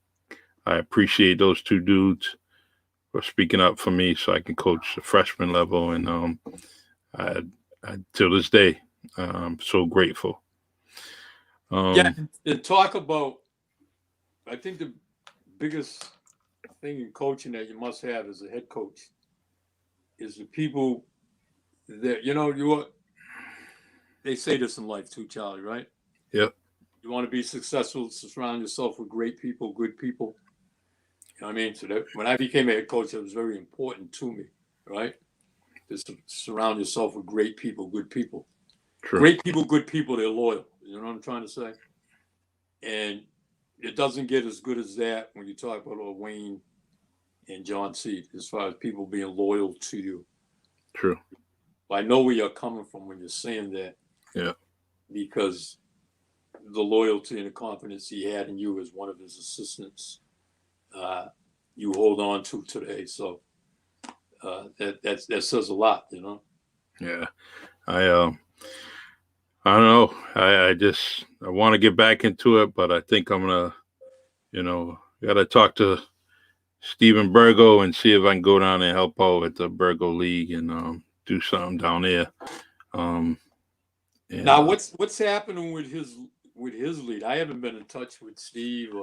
appreciate those two dudes for speaking up for me so I can coach the freshman level. And I till this day, I'm so grateful. And talk about, I think the biggest thing in coaching that you must have as a head coach is the people that, they say this in life too, Charlie, right? Yep. You want to be successful, surround yourself with great people, good people. You know what I mean? So that when I became a head coach, it was very important to me, right? Just to surround yourself with great people, good people. True. Great people, good people, they're loyal. You know what I'm trying to say? And it doesn't get as good as that when you talk about Wayne and John Seed, as far as people being loyal to you. True. I know where you're coming from when you're saying that. Yeah. Because the loyalty and the confidence he had in you as one of his assistants, you hold on to today. So that says a lot, Yeah. I don't know. I want to get back into it, but I think I'm gonna, got to talk to Stephen Burgo and see if I can go down and help out at the Burgo League and do something down there. Now, what's happening with his lead? I haven't been in touch with Steve.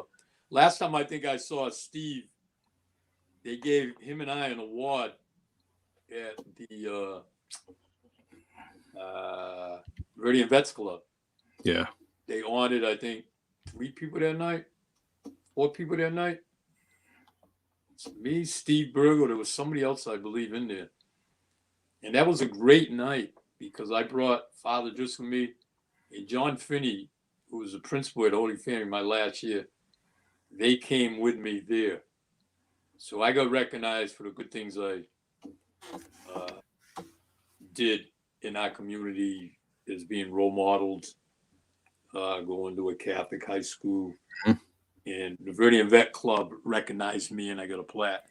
Last time I think I saw Steve, they gave him and I an award at the Meridian Vets Club. Yeah. They honored, I think, 4 people that night. It's me, Steve Burgo. There was somebody else, I believe, in there. And that was a great night because I brought Father Driscoll, me, and John Finney, who was the principal at Holy Family my last year. They came with me there. So I got recognized for the good things I did in our community as being role modeled, going to a Catholic high school. Mm-hmm. And the Meridian Vet Club recognized me and I got a plaque.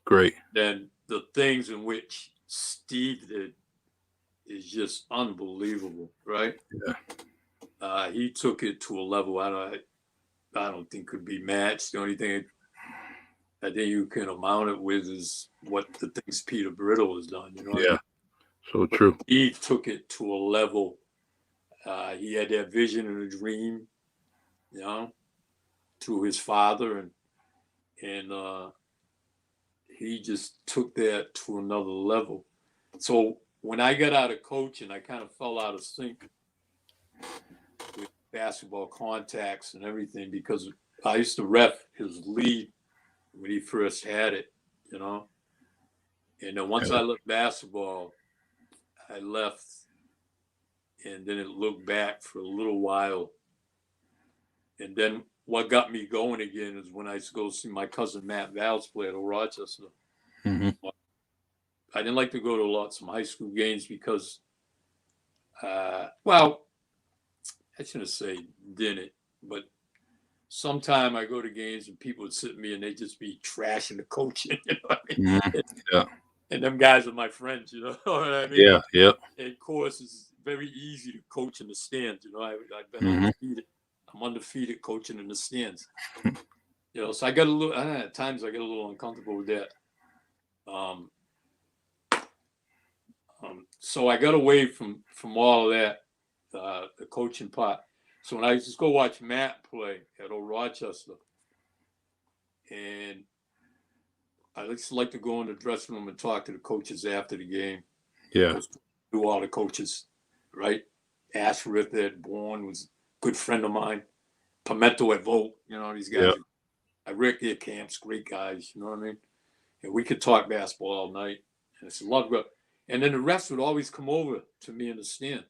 Great. Then the things in which Steve did is just unbelievable, right? Yeah. He took it to a level I don't think could be matched. The only thing I think you can amount it with is what the things Peter Brittle has done. Yeah. So true. He took it to a level. He had that vision and a dream, through his father, and he just took that to another level. So when I got out of coaching, I kind of fell out of sync with basketball contacts and everything, because I used to ref his lead when he first had it, you know. And then once I left basketball, I left and then it looked back for a little while. And then what got me going again is when I used to go see my cousin Matt Valls play at Rochester. Mm-hmm. I didn't like to go to lots of high school games because, well, I shouldn't say didn't, but sometime I go to games and people would sit me and they just be trashing the coaching, you know what I mean? Mm-hmm. Yeah. And them guys are my friends, you know what I mean? Yeah. Yeah. And of course, it's very easy to coach in the stands. You know, I've been Mm-hmm. undefeated. I'm undefeated coaching in the stands. You know, so I got a little. At times, I get a little uncomfortable with that. So I got away from all of that, the coaching part. So when I just go watch Matt play at Old Rochester, and I just like to go in the dressing room and talk to the coaches after the game. Yeah. Do all the coaches, right? Ash Riffett, Bourne was a good friend of mine. Pimento at Volt, you know, these guys. Yeah. I wrecked their camps, great guys, you know what I mean? And we could talk basketball all night. And it's a lot of good. And then the refs would always come over to me in the stand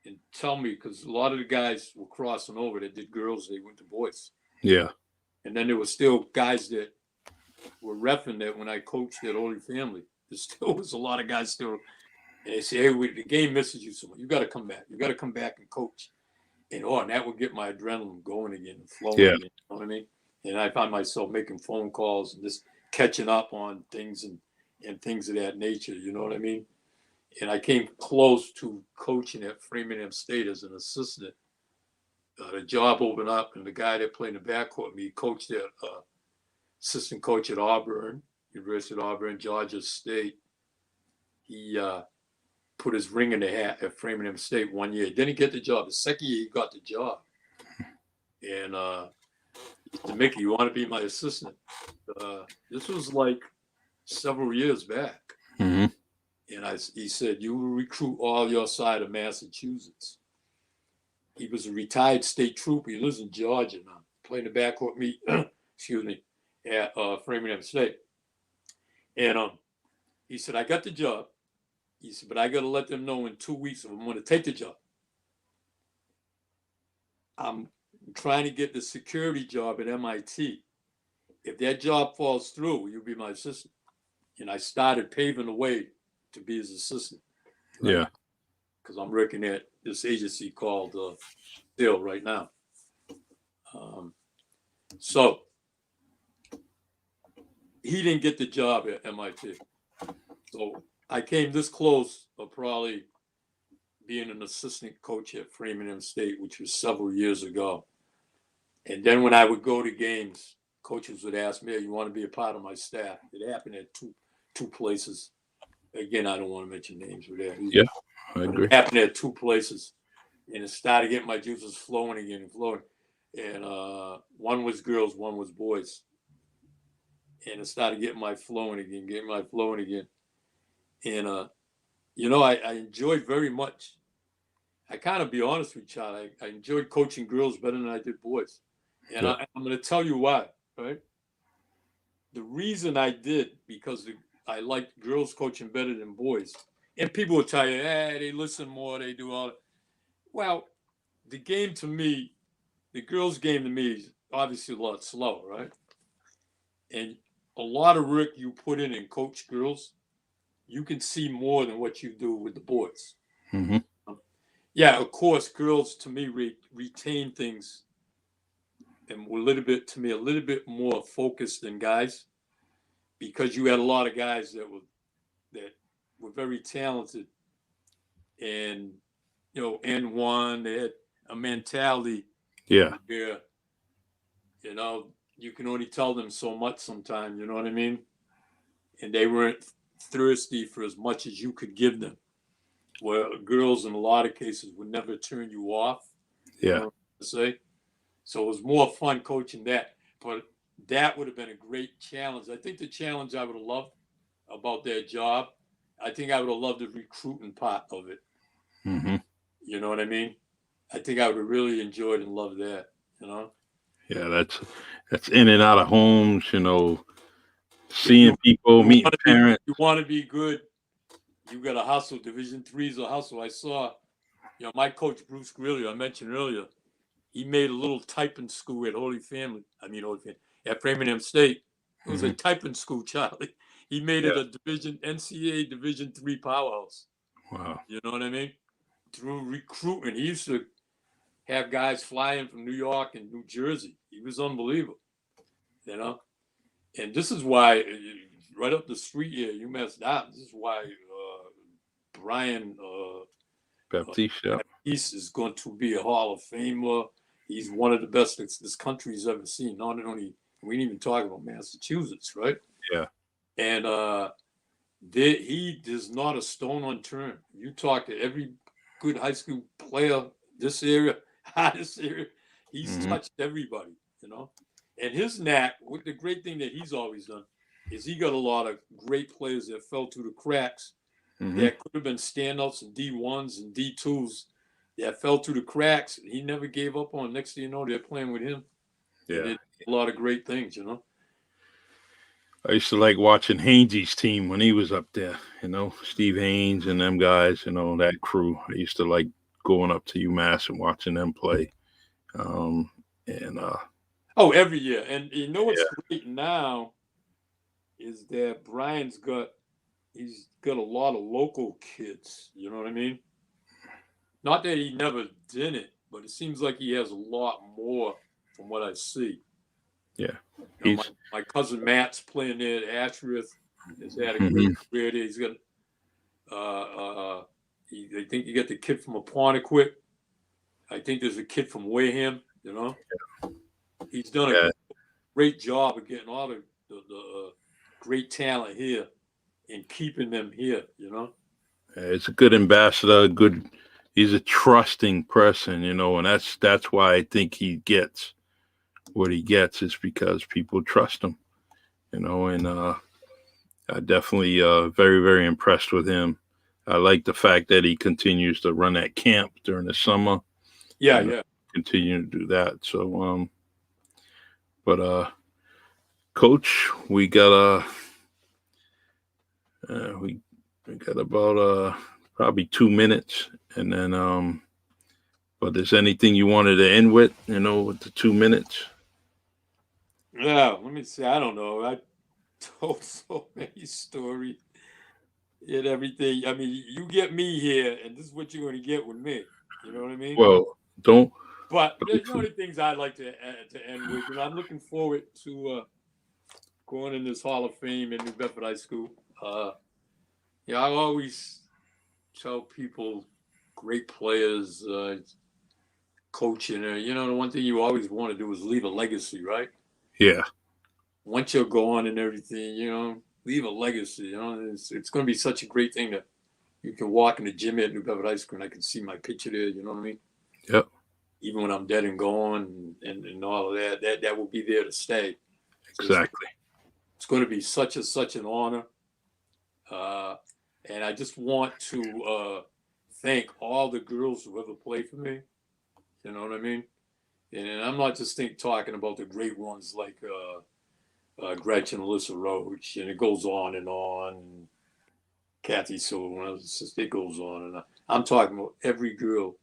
and tell me, because a lot of the guys were crossing over that did girls, they went to boys. Yeah. And then there were still guys that were reffing that when I coached at Holy Family. There still was a lot of guys still. And they say, hey, the game misses you so much. You got to come back. You got to come back and coach. And that would get my adrenaline going again and flowing again. You know what I mean? And I found myself making phone calls and just catching up on things and things of that nature. You know what I mean? And I came close to coaching at Framingham State as an assistant. The job opened up, and the guy that played in the backcourt with me coached at assistant coach at Auburn, University of Auburn, Georgia State. He put his ring in the hat at Framingham State one year. Didn't get the job. The second year, he got the job. And he said, Mickey, you want to be my assistant? This was like several years back. Mm-hmm. And he said, you will recruit all your side of Massachusetts. He was a retired state trooper. He lives in Georgia now. Playing the backcourt meet, excuse me, at Framingham State. And he said, I got the job. He said, but I got to let them know in 2 weeks if I'm going to take the job. I'm trying to get the security job at MIT. If that job falls through, you'll be my assistant. And I started paving the way to be his assistant. Right? Yeah. Because I'm working at this agency called Still right now. So he didn't get the job at MIT. So I came this close of probably being an assistant coach at Framingham State, which was several years ago. And then when I would go to games, coaches would ask me, you want to be a part of my staff? It happened at two places. Again, I don't want to mention names with that. Yeah, I agree. It happened at two places. And it started getting my juices flowing again and flowing. And one was girls, one was boys. And it started getting my flowing again. And, I enjoyed very much. I kind of be honest with you, Charlie. I enjoyed coaching girls better than I did boys. And I'm going to tell you why, right? The reason I did, because I liked girls coaching better than boys. And people will tell you, they listen more, they do all that. Well, the game to me, the girls' game to me is obviously a lot slower, right? And a lot of work you put in coach girls, you can see more than what you do with the boys. Mm-hmm. Yeah, of course, girls to me retain things and were a little bit more focused than guys, because you had a lot of guys that were very talented and N1, they had a mentality. Yeah. Where, you can only tell them so much sometimes, you know what I mean? And they weren't thirsty for as much as you could give them. Where girls in a lot of cases would never turn you off. Yeah. You know what I'm saying? So it was more fun coaching that. But that would have been a great challenge. I think the challenge I would have loved about that job, I think I would have loved the recruiting part of it. Mm-hmm. You know what I mean? I think I would have really enjoyed and loved that. You know, Yeah, that's in and out of homes, if seeing people, you want meeting to be parents. you want to be good, you got to hustle. Division three's a hustle. I saw, my coach Bruce Greeley, I mentioned earlier. He made a little typing school at Holy Family. At Framingham State. It was a Mhm. typing school, Charlie. He made it Yeah. a NCAA Division three powerhouse. Wow. You know what I mean? Through recruitment, he used to have guys flying from New York and New Jersey. He was unbelievable. You know, and this is why right up the street here, UMass Dot. This is why Brian Baptiste. Yeah. Baptiste is going to be a Hall of Famer. He's one of the best this country's ever seen. Not only we didn't even talk about Massachusetts, right? Yeah. And he is not a stone unturned. You talk to every good high school player this area, this area, he's Mhm. touched everybody, And his knack, the great thing that he's always done, is he got a lot of great players that fell through the cracks Mhm. that could have been standouts and D1s and D2s that fell through the cracks. He never gave up on. Next thing you know, they're playing with him. Yeah. And did a lot of great things, I used to like watching Haines's team when he was up there, Steve Haynes and them guys, that crew. I used to like going up to UMass and watching them play. Um, and every year. And what's yeah. great now is that he's got a lot of local kids. You know what I mean? Not that he never did it, but it seems like he has a lot more from what I see. Yeah. My cousin Matt's playing there at Ashworth. Has had a great Mhm. career there. He's got I think you got the kid from Apponequet. I think there's a kid from Wareham. He's done a Yeah. great job of getting all the great talent here and keeping them here. It's a good ambassador. He's a trusting person, and that's why I think he gets what he gets is because people trust him, and I definitely very, very impressed with him. I like the fact that he continues to run that camp during the summer. Yeah. Continue to do that. So, but Coach, we got we got about probably 2 minutes, and then but is anything you wanted to end with? With the 2 minutes. Yeah, let me see. I don't know. I told so many stories and everything. I mean, you get me here, and this is what you're going to get with me. You know what I mean? Well, don't. But the only things I'd like to end with, I'm looking forward to going in this Hall of Fame at New Bedford High School. I always tell people, great players, coaching. The one thing you always want to do is leave a legacy, right? Yeah. Once you're gone and everything, leave a legacy. It's going to be such a great thing that you can walk in the gym at New Bedford High School and I can see my picture there. You know what I mean? Yep. Even when I'm dead and gone and all of that will be there to stay. So Exactly. it's going to be such an honor. And I just want to thank all the girls who ever played for me. You know what I mean? And I'm not just talking about the great ones like Gretchen, Alyssa Roach, and it goes on and on. Kathy Silver, it goes on and on. I'm talking about every girl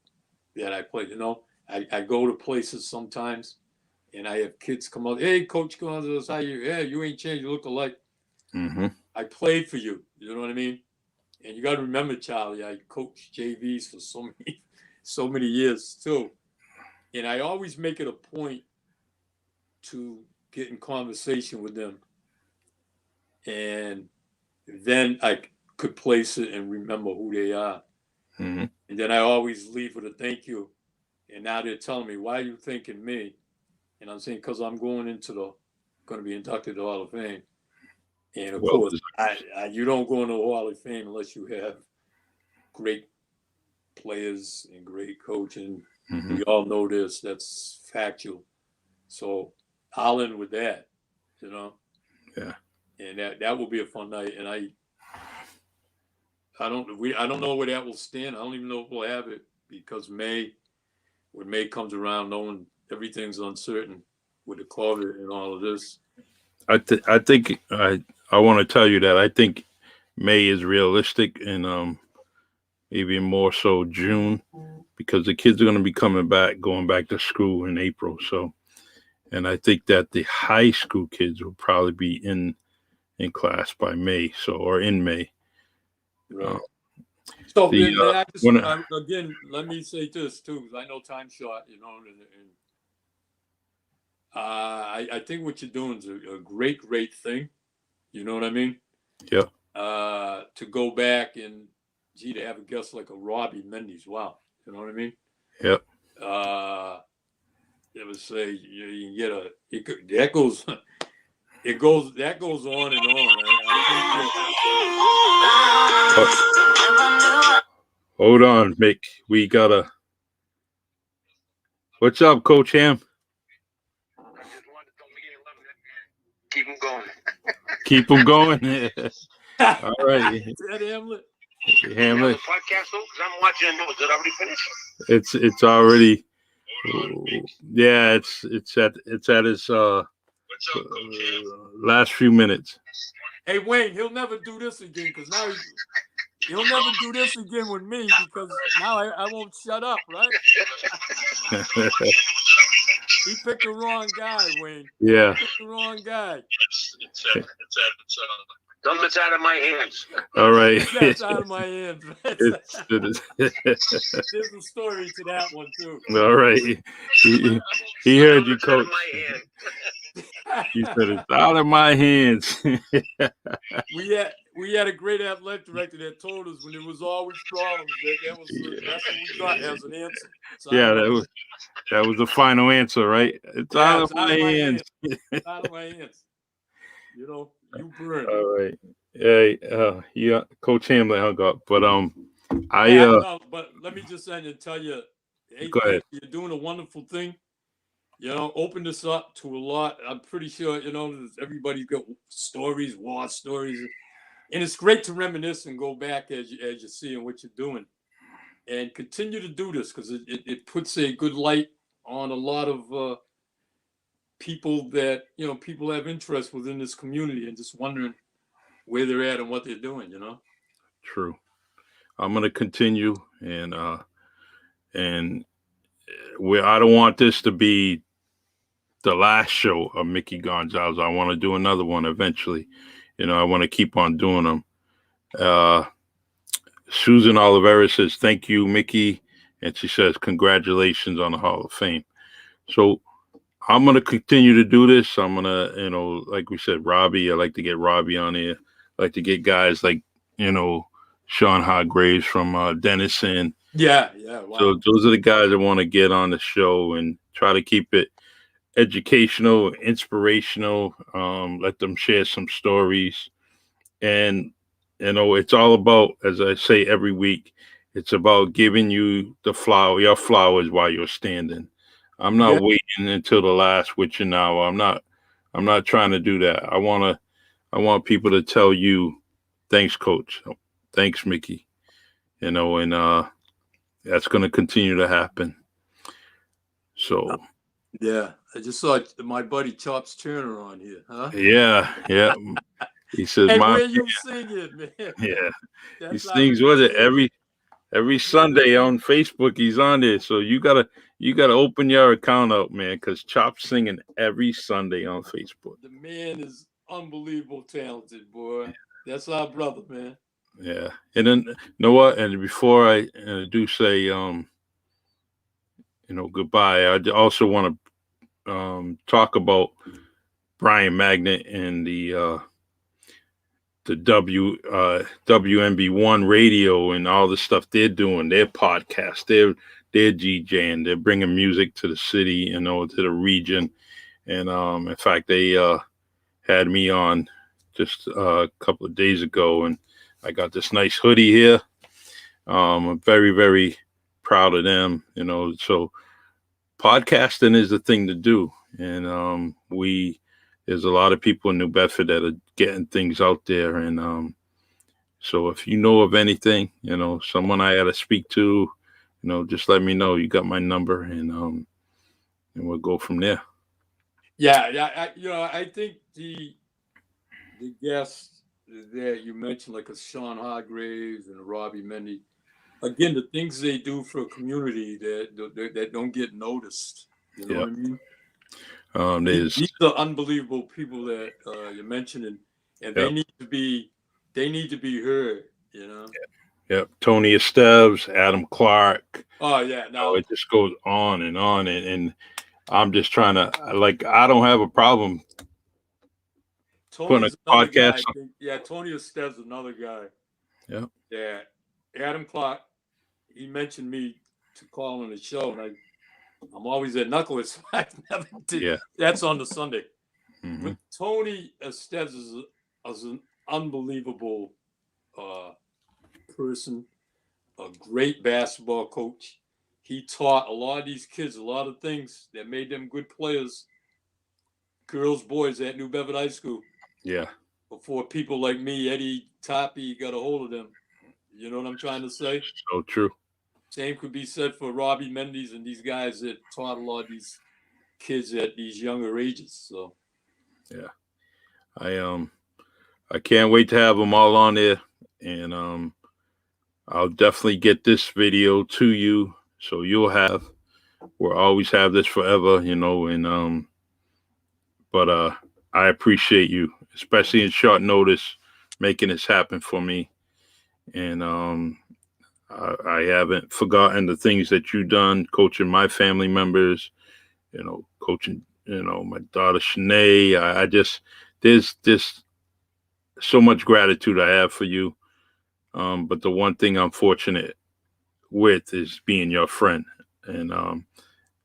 that I played. I go to places sometimes, and I have kids come up. Hey, Coach Gonsalves, how you? Yeah, you ain't changed. You look alike. Mm-hmm. I played for you. You know what I mean? And you got to remember, Charlie, I coached JVs for so many years too. And I always make it a point to get in conversation with them. And then I could place it and remember who they are. Mm-hmm. And then I always leave with a thank you. And now they're telling me, why are you thanking me? And I'm saying, because I'm going to be inducted to the Hall of Fame. And of Well, course, you don't go into the Hall of Fame unless you have great players and great coaching. mm-hmm. We all know this. That's factual. So I'll end with that, Yeah. And that will be a fun night. And I don't know where that will stand. I don't even know if we'll have it because May when May comes around, knowing everything's uncertain with the COVID and all of this. I think I want to tell you that I think May is realistic, and maybe more so June, because the kids are going to be going back to school in April. So, and I think that the high school kids will probably be in class by May, or in May. Right. So again, let me say this too, because I know time's short, and I think what you're doing is a great thing. You know what I mean? Yeah. To go back and to have a guest like a Robbie Mendes. Wow. You know what I mean? Yep. It would say you can get that goes on and on. Hold on, Mick. We gotta. What's up, Coach Ham? Keep them going. Keep them going. All right. That Hamlet. Hamlet. The podcast, because I'm watching it. Is it already finished? It's already. Yeah, it's at his last few minutes. Hey Wayne, he'll never do this again, because now he'll never do this again with me, because now I won't shut up, right? He picked the wrong guy, Wayne. Yeah. He picked the wrong guy. It's out of my hands. All right. That's out of my hands. There's a story to that one too. All right. He heard you, Coach. He said it's out of my hands. We had a great athletic director that told us when there was always problems, that's what we got as an answer. So yeah, that was the final answer, right? It's out of my hands. It's out of my hands. You burn. All right. Hey, yeah, Coach Hamlet hung up, but but let me just end and tell you, hey, go ahead. You're doing a wonderful thing. Open this up to a lot. I'm pretty sure, everybody's got stories, war stories. And it's great to reminisce and go back as you're seeing what you're doing. And continue to do this, because it puts a good light on a lot of people that, people have interest within this community and just wondering where they're at and what they're doing, True. I'm going to continue, and I don't want this to be the last show of Mickey Gonsalves. I want to do another one eventually. I want to keep on doing them. Susan Olivera says, thank you, Mickey. And she says, congratulations on the Hall of Fame. So I'm going to continue to do this. I'm going to, like we said, Robbie, I like to get Robbie on here. I like to get guys like, Sean Hargraves from Denison. Yeah. Wow. So those are the guys I want to get on the show and try to keep it educational, inspirational, let them share some stories. And, it's all about, as I say every week, it's about giving you your flowers while you're standing. I'm not waiting until the last with you now. I'm not trying to do that. I want people to tell you, thanks, Coach. Thanks, Mickey. And that's going to continue to happen. So. Yeah, I just saw my buddy Chops Turner on here, huh? Yeah. He says, hey, where you singing, man? Yeah, he sings. Was it every Sunday on Facebook? He's on there, so you gotta open your account up, man, because Chop's singing every Sunday on Facebook. The man is unbelievable talented, boy. That's our brother, man. Yeah, and then you know what? And before I do say, goodbye, I also want to talk about Brian Magnet and the WMB1 radio and all the stuff they're doing, their podcast, they're DJing, they're bringing music to the city, to the region. And in fact, they had me on just a couple of days ago, and I got this nice hoodie here. I'm very, very proud of them, so podcasting is the thing to do. And there's a lot of people in New Bedford that are getting things out there. And so if you know of anything, someone I had to speak to, just let me know. You got my number, and we'll go from there. Yeah. I think the guests that you mentioned, like a Sean Hargraves and a Robbie Mendy, again, the things they do for a community that don't get noticed. You know what I mean? These are unbelievable people that you're mentioning, and they need to be heard. Yep. Tony Esteves, Adam Clark. Oh yeah. Now it just goes on, and I'm just trying to, I don't have a problem Tony's putting a another podcast. guy. Yeah, Tony Esteves is another guy. Yeah. Yeah. Adam Clark, he mentioned me to call on the show, and I'm always at Knuckleheads. So I never did. Yeah. That's on the Sunday. Mm-hmm. But Tony Esteves is an unbelievable person, a great basketball coach. He taught a lot of these kids a lot of things that made them good players, girls, boys at New Bedford High School. Yeah. Before people like me, Eddie Toppy, got a hold of them. You know what I'm trying to say? So true. Same could be said for Robbie Mendes and these guys that taught a lot of these kids at these younger ages. So yeah, I can't wait to have them all on there, and I'll definitely get this video to you, so we'll always have this forever, and but I appreciate you, especially in short notice, making this happen for me, and I haven't forgotten the things that you've done, coaching my family members, coaching, my daughter Shanae. I just, there's so much gratitude I have for you. But the one thing I'm fortunate with is being your friend, and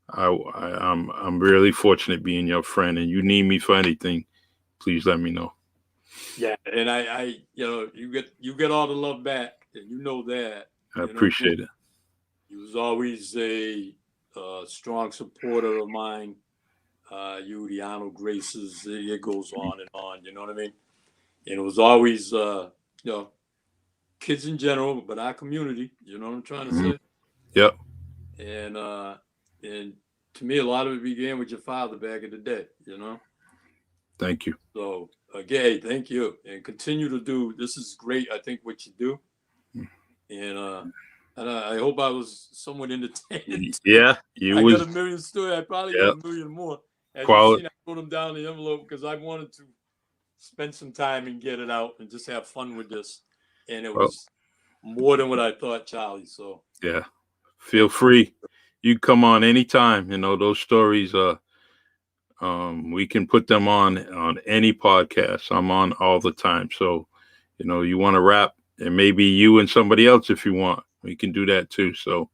I'm really fortunate being your friend. And you need me for anything, please let me know. Yeah, and I you get all the love back, and you know that. I appreciate it. He was always a strong supporter of mine. You, the Arnold Graces, it goes on and on. You know what I mean? And it was always, kids in general, but our community. You know what I'm trying to say? Yep. And to me, a lot of it began with your father back in the day. Thank you. So again, thank you, and continue to do. This is great. I think what you do, and I hope I was somewhat entertaining. Yeah, I got a million stories. I probably got a million more. As you've seen, I put them down the envelope because I wanted to spend some time and get it out and just have fun with this. And it was more than what I thought, Charlie. So yeah, feel free. You come on anytime. Those stories we can put them on any podcast. I'm on all the time. So, you want to rap, and maybe you and somebody else if you want. We can do that too. So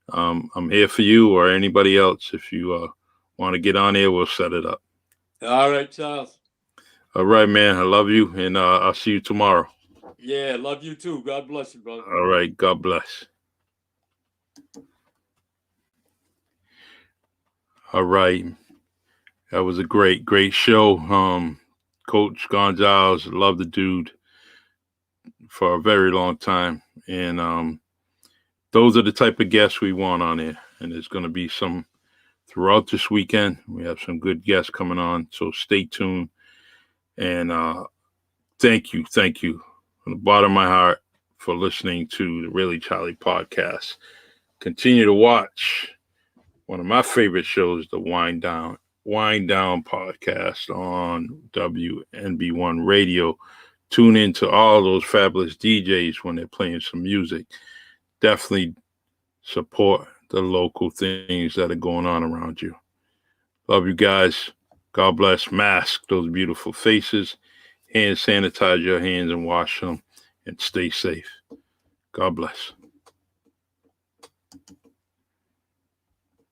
I'm here for you or anybody else. If you want to get on here, we'll set it up. All right, Charles. All right, man. I love you, and I'll see you tomorrow. Yeah, love you too. God bless you, brother. All right. God bless. All right. That was a great show. Coach Gonsalves, love the dude for a very long time. And those are the type of guests we want on here. And there's going to be some throughout this weekend. We have some good guests coming on. So stay tuned. And thank you from the bottom of my heart for listening to the Really Charlie podcast. Continue to watch one of my favorite shows, the Wind Down podcast on WNB1 Radio. Tune into all those fabulous DJs when they're playing some music. Definitely support the local things that are going on around you. Love you guys. God bless. Mask those beautiful faces. Hand sanitize your hands and wash them, and stay safe. God bless.